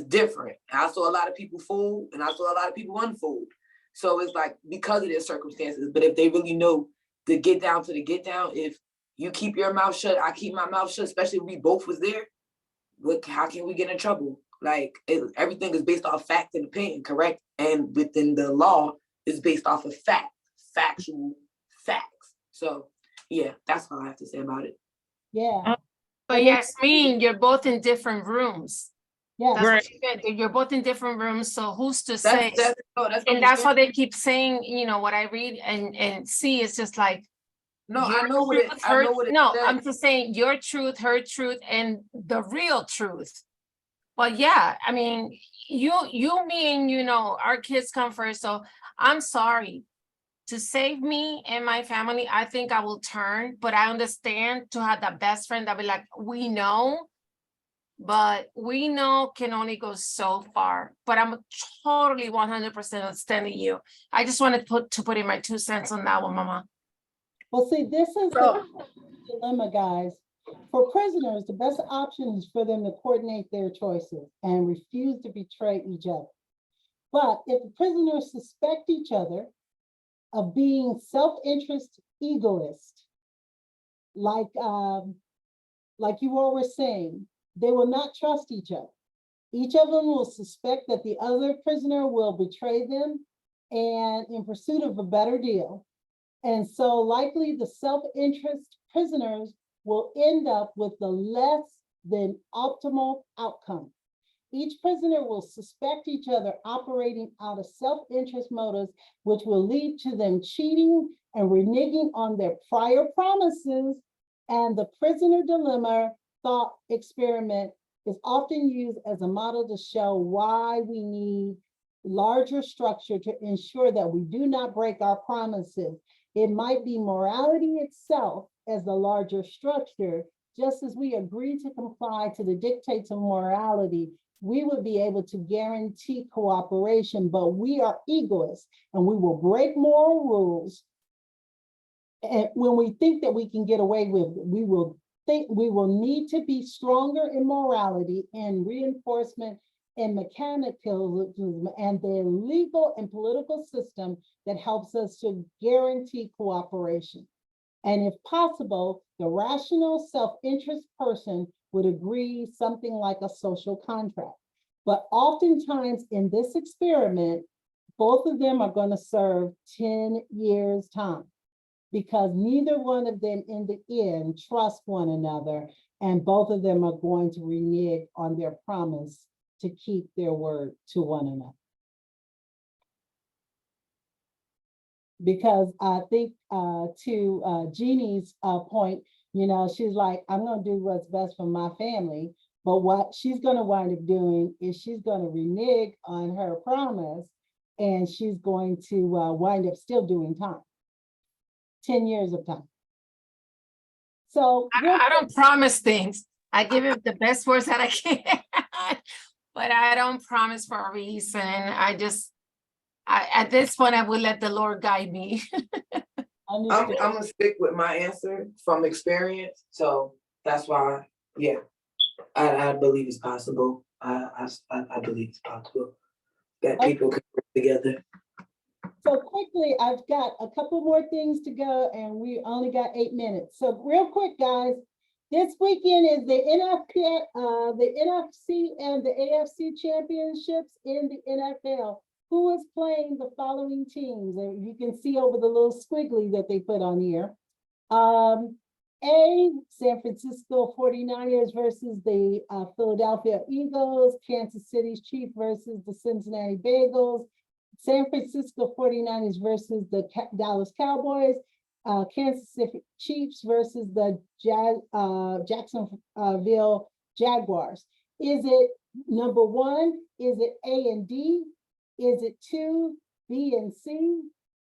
different. I saw a lot of people fold, and I saw a lot of people unfold. So it's like because of their circumstances. But if they really know the get down to the get down, if you keep your mouth shut, I keep my mouth shut. Especially if we both was there. How can we get in trouble? Like everything is based off fact and opinion, correct? And within the law is based off of factual facts. So yeah, that's all I have to say about it. Yeah. But Yasmin, you're both in different rooms. Yeah. That's Right. what she said. You're both in different rooms. So who's to say? That's And that's why they keep saying, you know, what I read and see is just like, no, your I know what it. truth, I know what it no, says. I'm just saying your truth, her truth, and the real truth. Well, yeah, I mean, you, me, and you know, our kids come first. So I'm sorry. To save me and my family, I think I will turn, but I understand to have the best friend that be like, we know, but we know can only go so far. But I'm totally 100% understanding you. I just wanted to put in my 2 cents on that one, Mama. Well, see, this is the dilemma, guys. For prisoners, the best option is for them to coordinate their choices and refuse to betray each other. But if the prisoners suspect each other of being self-interest egoist, like you all were saying, they will not trust each other. Each of them will suspect that the other prisoner will betray them and in pursuit of a better deal. And so likely the self-interest prisoners will end up with the less than optimal outcome. Each prisoner will suspect each other operating out of self-interest motives, which will lead to them cheating and reneging on their prior promises. And the prisoner dilemma thought experiment is often used as a model to show why we need larger structure to ensure that we do not break our promises. It might be morality itself as the larger structure. Just as we agree to comply to the dictates of morality, we would be able to guarantee cooperation, but we are egoists and we will break moral rules. And when we think that we can get away with it, we will need to be stronger in morality and reinforcement and mechanicalism and the legal and political system that helps us to guarantee cooperation. And if possible, the rational self-interest person would agree something like a social contract. But oftentimes in this experiment, both of them are going to serve 10 years time because neither one of them in the end trust one another, and both of them are going to renege on their promise to keep their word to one another. Because I think to Jeannie's point, you know, she's like, I'm going to do what's best for my family. But what she's going to wind up doing is she's going to renege on her promise, and she's going to wind up still doing time. 10 years of time. So I don't promise things. I give it the best words that I can, but I don't promise for a reason. At this point, I would let the Lord guide me. I'm gonna stick with my answer from experience. So that's why, yeah, I believe it's possible. I believe it's possible that people can work together. So quickly, I've got a couple more things to go and we only got 8 minutes. So real quick, guys, this weekend is the NFC and the AFC championships in the NFL. Who is playing the following teams? And you can see over the little squiggly that they put on here. A, San Francisco 49ers versus the Philadelphia Eagles, Kansas City Chiefs versus the Cincinnati Bengals, San Francisco 49ers versus the Dallas Cowboys, Kansas City Chiefs versus the Jacksonville Jaguars. Is it number 1? Is it A and D? Is it 2, B and C?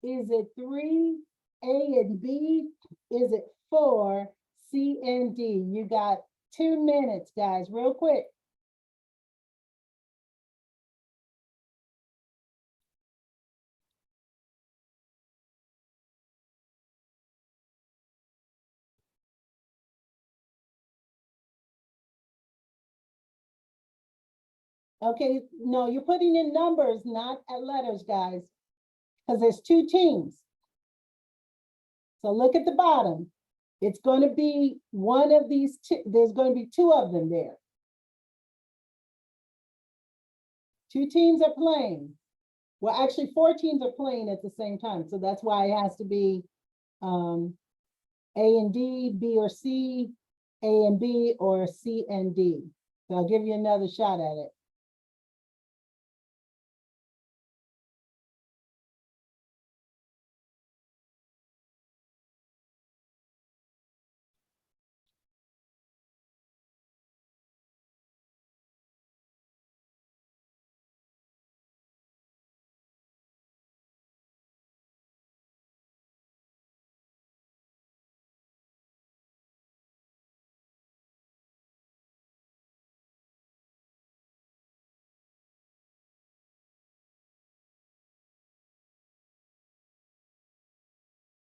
Is it 3, A and B? Is it 4, C and D? You got 2 minutes, guys, real quick. Okay, no, you're putting in numbers, not at letters, guys, because there's 2 teams. So look at the bottom. It's going to be one of these two. There's going to be 2 of them there. 2 teams are playing. Well, actually 4 teams are playing at the same time. So that's why it has to be A and D, B or C, A and B, or C and D. So I'll give you another shot at it.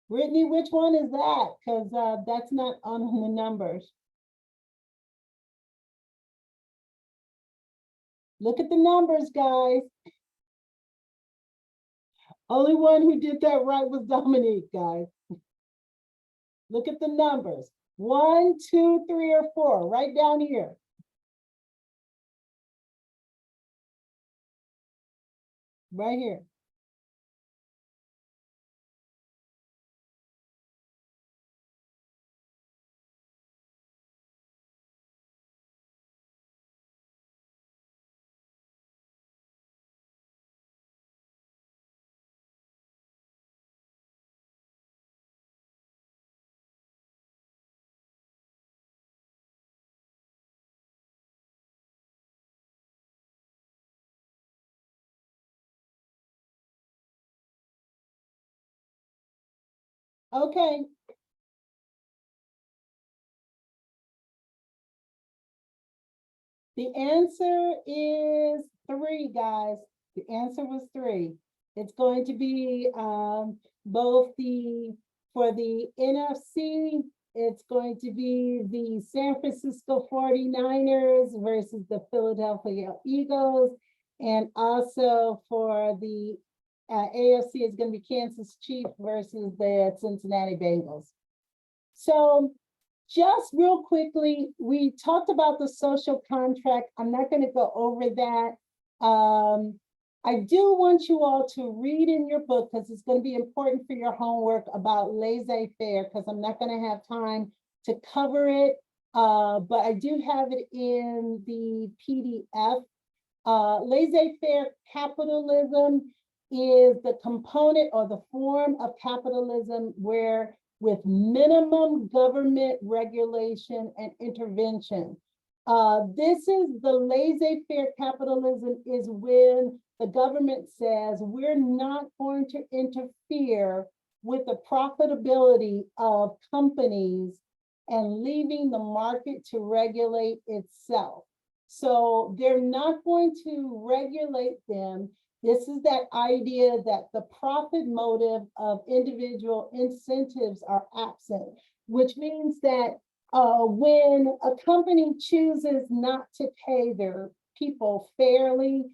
Brittany, which one is that? Because that's not on the numbers. Look at the numbers, guys. Only one who did that right was Dominique, guys. Look at the numbers. 1, 2, 3, or 4, right down here. Right here. Okay. The answer is 3, guys. The answer was 3. It's going to be both for the NFC, it's going to be the San Francisco 49ers versus the Philadelphia Eagles. And also for the AFC, it's going to be Kansas Chiefs versus the Cincinnati Bengals. So just real quickly, we talked about the social contract. I'm not going to go over that. I do want you all to read in your book, because it's going to be important for your homework, about laissez-faire, because I'm not going to have time to cover it, but I do have it in the PDF. Laissez-faire capitalism is the component or the form of capitalism where, with minimum government regulation and intervention. This is the laissez-faire capitalism, is when the government says we're not going to interfere with the profitability of companies and leaving the market to regulate itself. So they're not going to regulate them. This is that idea that the profit motive of individual incentives are absent, which means that when a company chooses not to pay their people fairly,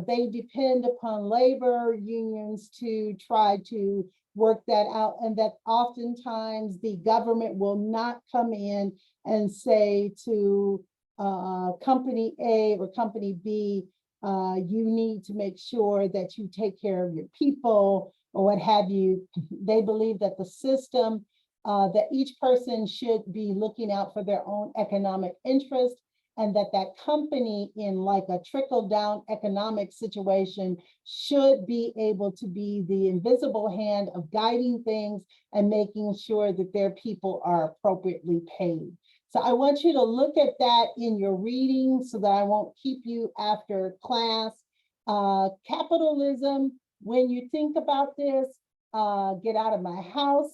they depend upon labor unions to try to work that out, and that oftentimes the government will not come in and say to company A or company B, you need to make sure that you take care of your people or what have you. They believe that the system, that each person should be looking out for their own economic interest, and that that company, in like a trickle down economic situation, should be able to be the invisible hand of guiding things and making sure that their people are appropriately paid. So I want you to look at that in your reading so that I won't keep you after class. Capitalism, when you think about this, get out of my house.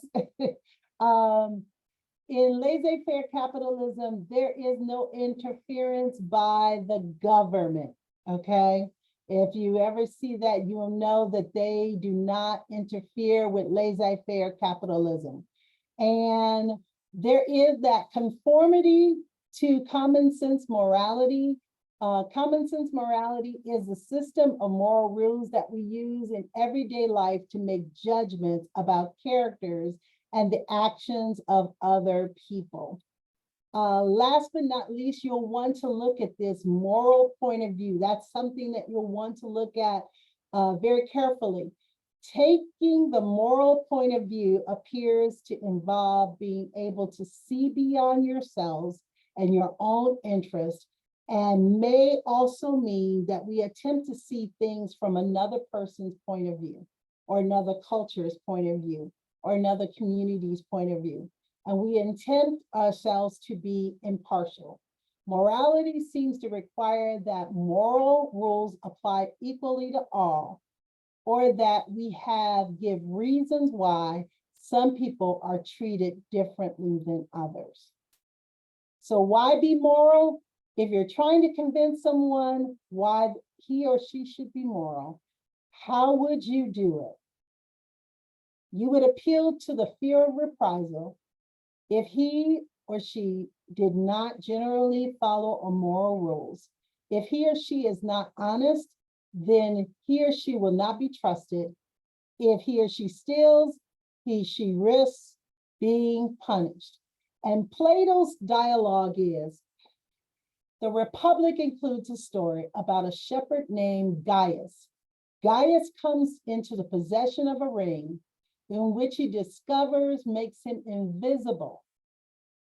In laissez-faire capitalism, there is no interference by the government, okay? If you ever see that, you will know that they do not interfere with laissez-faire capitalism. And there is that conformity to common sense morality. Common sense morality is a system of moral rules that we use in everyday life to make judgments about characters and the actions of other people. Last but not least, you'll want to look at this moral point of view. That's something that you'll want to look at very carefully. Taking the moral point of view appears to involve being able to see beyond yourselves and your own interest, and may also mean that we attempt to see things from another person's point of view, or another culture's point of view, or another community's point of view. And we intend ourselves to be impartial. Morality seems to require that moral rules apply equally to all, or that we give reasons why some people are treated differently than others. So why be moral? If you're trying to convince someone why he or she should be moral, how would you do it? You would appeal to the fear of reprisal. If he or she did not generally follow moral rules, if he or she is not honest, then he or she will not be trusted. If he or she steals, she risks being punished. And Plato's dialogue is, the Republic includes a story about a shepherd named Gaius. Gaius comes into the possession of a ring in which he discovers makes him invisible.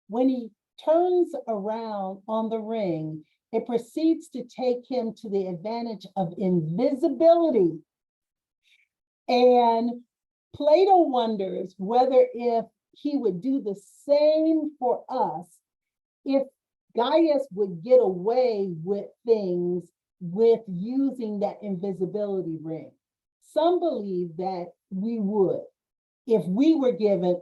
When he turns around on the ring, it proceeds to take him to the advantage of invisibility. And Plato wonders whether if he would do the same for us, if Gaius would get away with things with using that invisibility ring. Some believe that we would. if we were given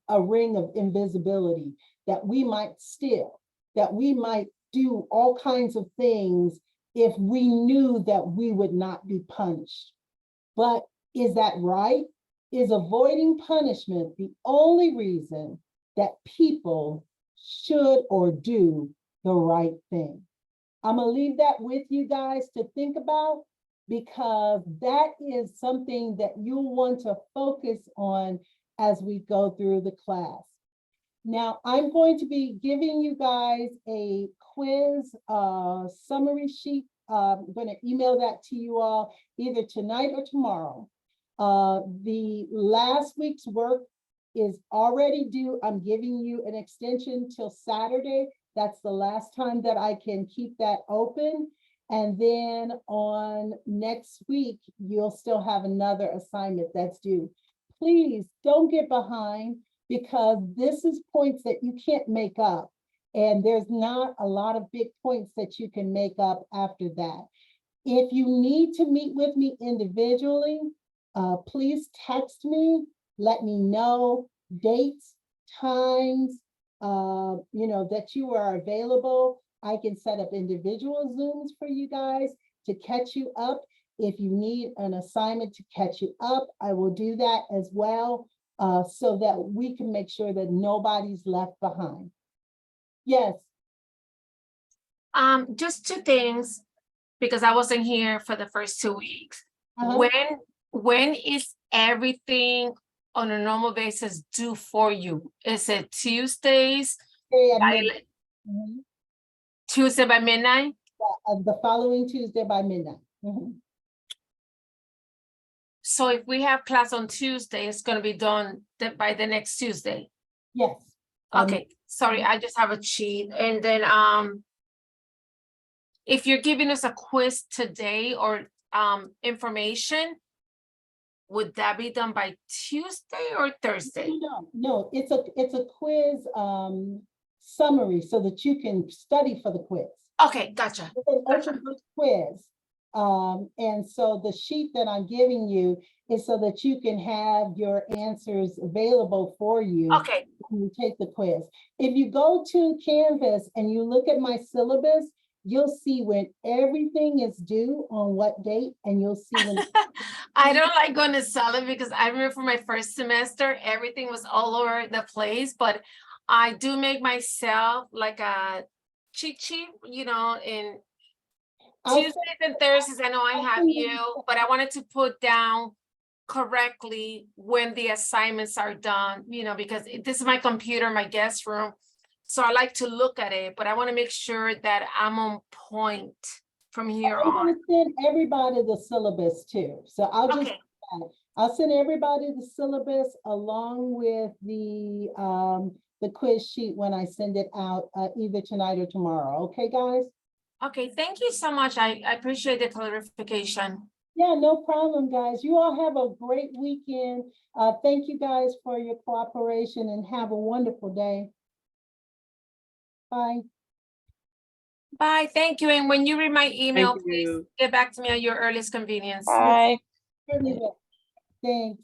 a ring of invisibility, that we might steal, that we might do all kinds of things if we knew that we would not be punished. But is that right? Is avoiding punishment the only reason that people should or do the right thing? I'm gonna leave that with you guys to think about, because that is something that you'll want to focus on as we go through the class. Now, I'm going to be giving you guys a quiz summary sheet. I'm going to email that to you all either tonight or tomorrow. The last week's work is already due. I'm giving you an extension till Saturday. That's the last time that I can keep that open. And then on next week, you'll still have another assignment that's due. Please don't get behind, because this is points that you can't make up. And there's not a lot of big points that you can make up after that. If you need to meet with me individually, please text me, let me know dates, times, that you are available. I can set up individual Zooms for you guys to catch you up. If you need an assignment to catch you up, I will do that as well, so that we can make sure that nobody's left behind. Yes. Just two things, because I wasn't here for the first 2 weeks. Uh-huh. When is everything on a normal basis due for you? Is it Tuesdays? Tuesday at by midnight. Tuesday by midnight? The following Tuesday by midnight. So if we have class on Tuesday, it's gonna be done by the next Tuesday. Yes. Okay, sorry, I just have a cheat. And then if you're giving us a quiz today or information, would that be done by Tuesday or Thursday? No, it's a quiz summary so that you can study for the quiz. Okay, gotcha. It's an open book quiz. And so the sheet that I'm giving you is so that you can have your answers available for you. Okay. When you take the quiz. If you go to Canvas and you look at my syllabus, you'll see when everything is due on what date, and you'll see when I don't like going to Solid because I remember for my first semester, everything was all over the place, but I do make myself like a cheat sheet, in Tuesdays and Thursdays. I know I have you, but I wanted to put down correctly when the assignments are done, because this is my computer, my guest room. So I like to look at it, but I want to make sure that I'm on point from here I'm on. going to send everybody the syllabus too. So I'll send everybody the syllabus along with the quiz sheet when I send it out either tonight or tomorrow. Okay, guys? Okay, thank you so much. I appreciate the clarification. Yeah, no problem, guys. You all have a great weekend. Thank you guys for your cooperation, and have a wonderful day. Bye. Bye, thank you. And when you read my email, Thank please you. get back to me at your earliest convenience. Bye. Thanks.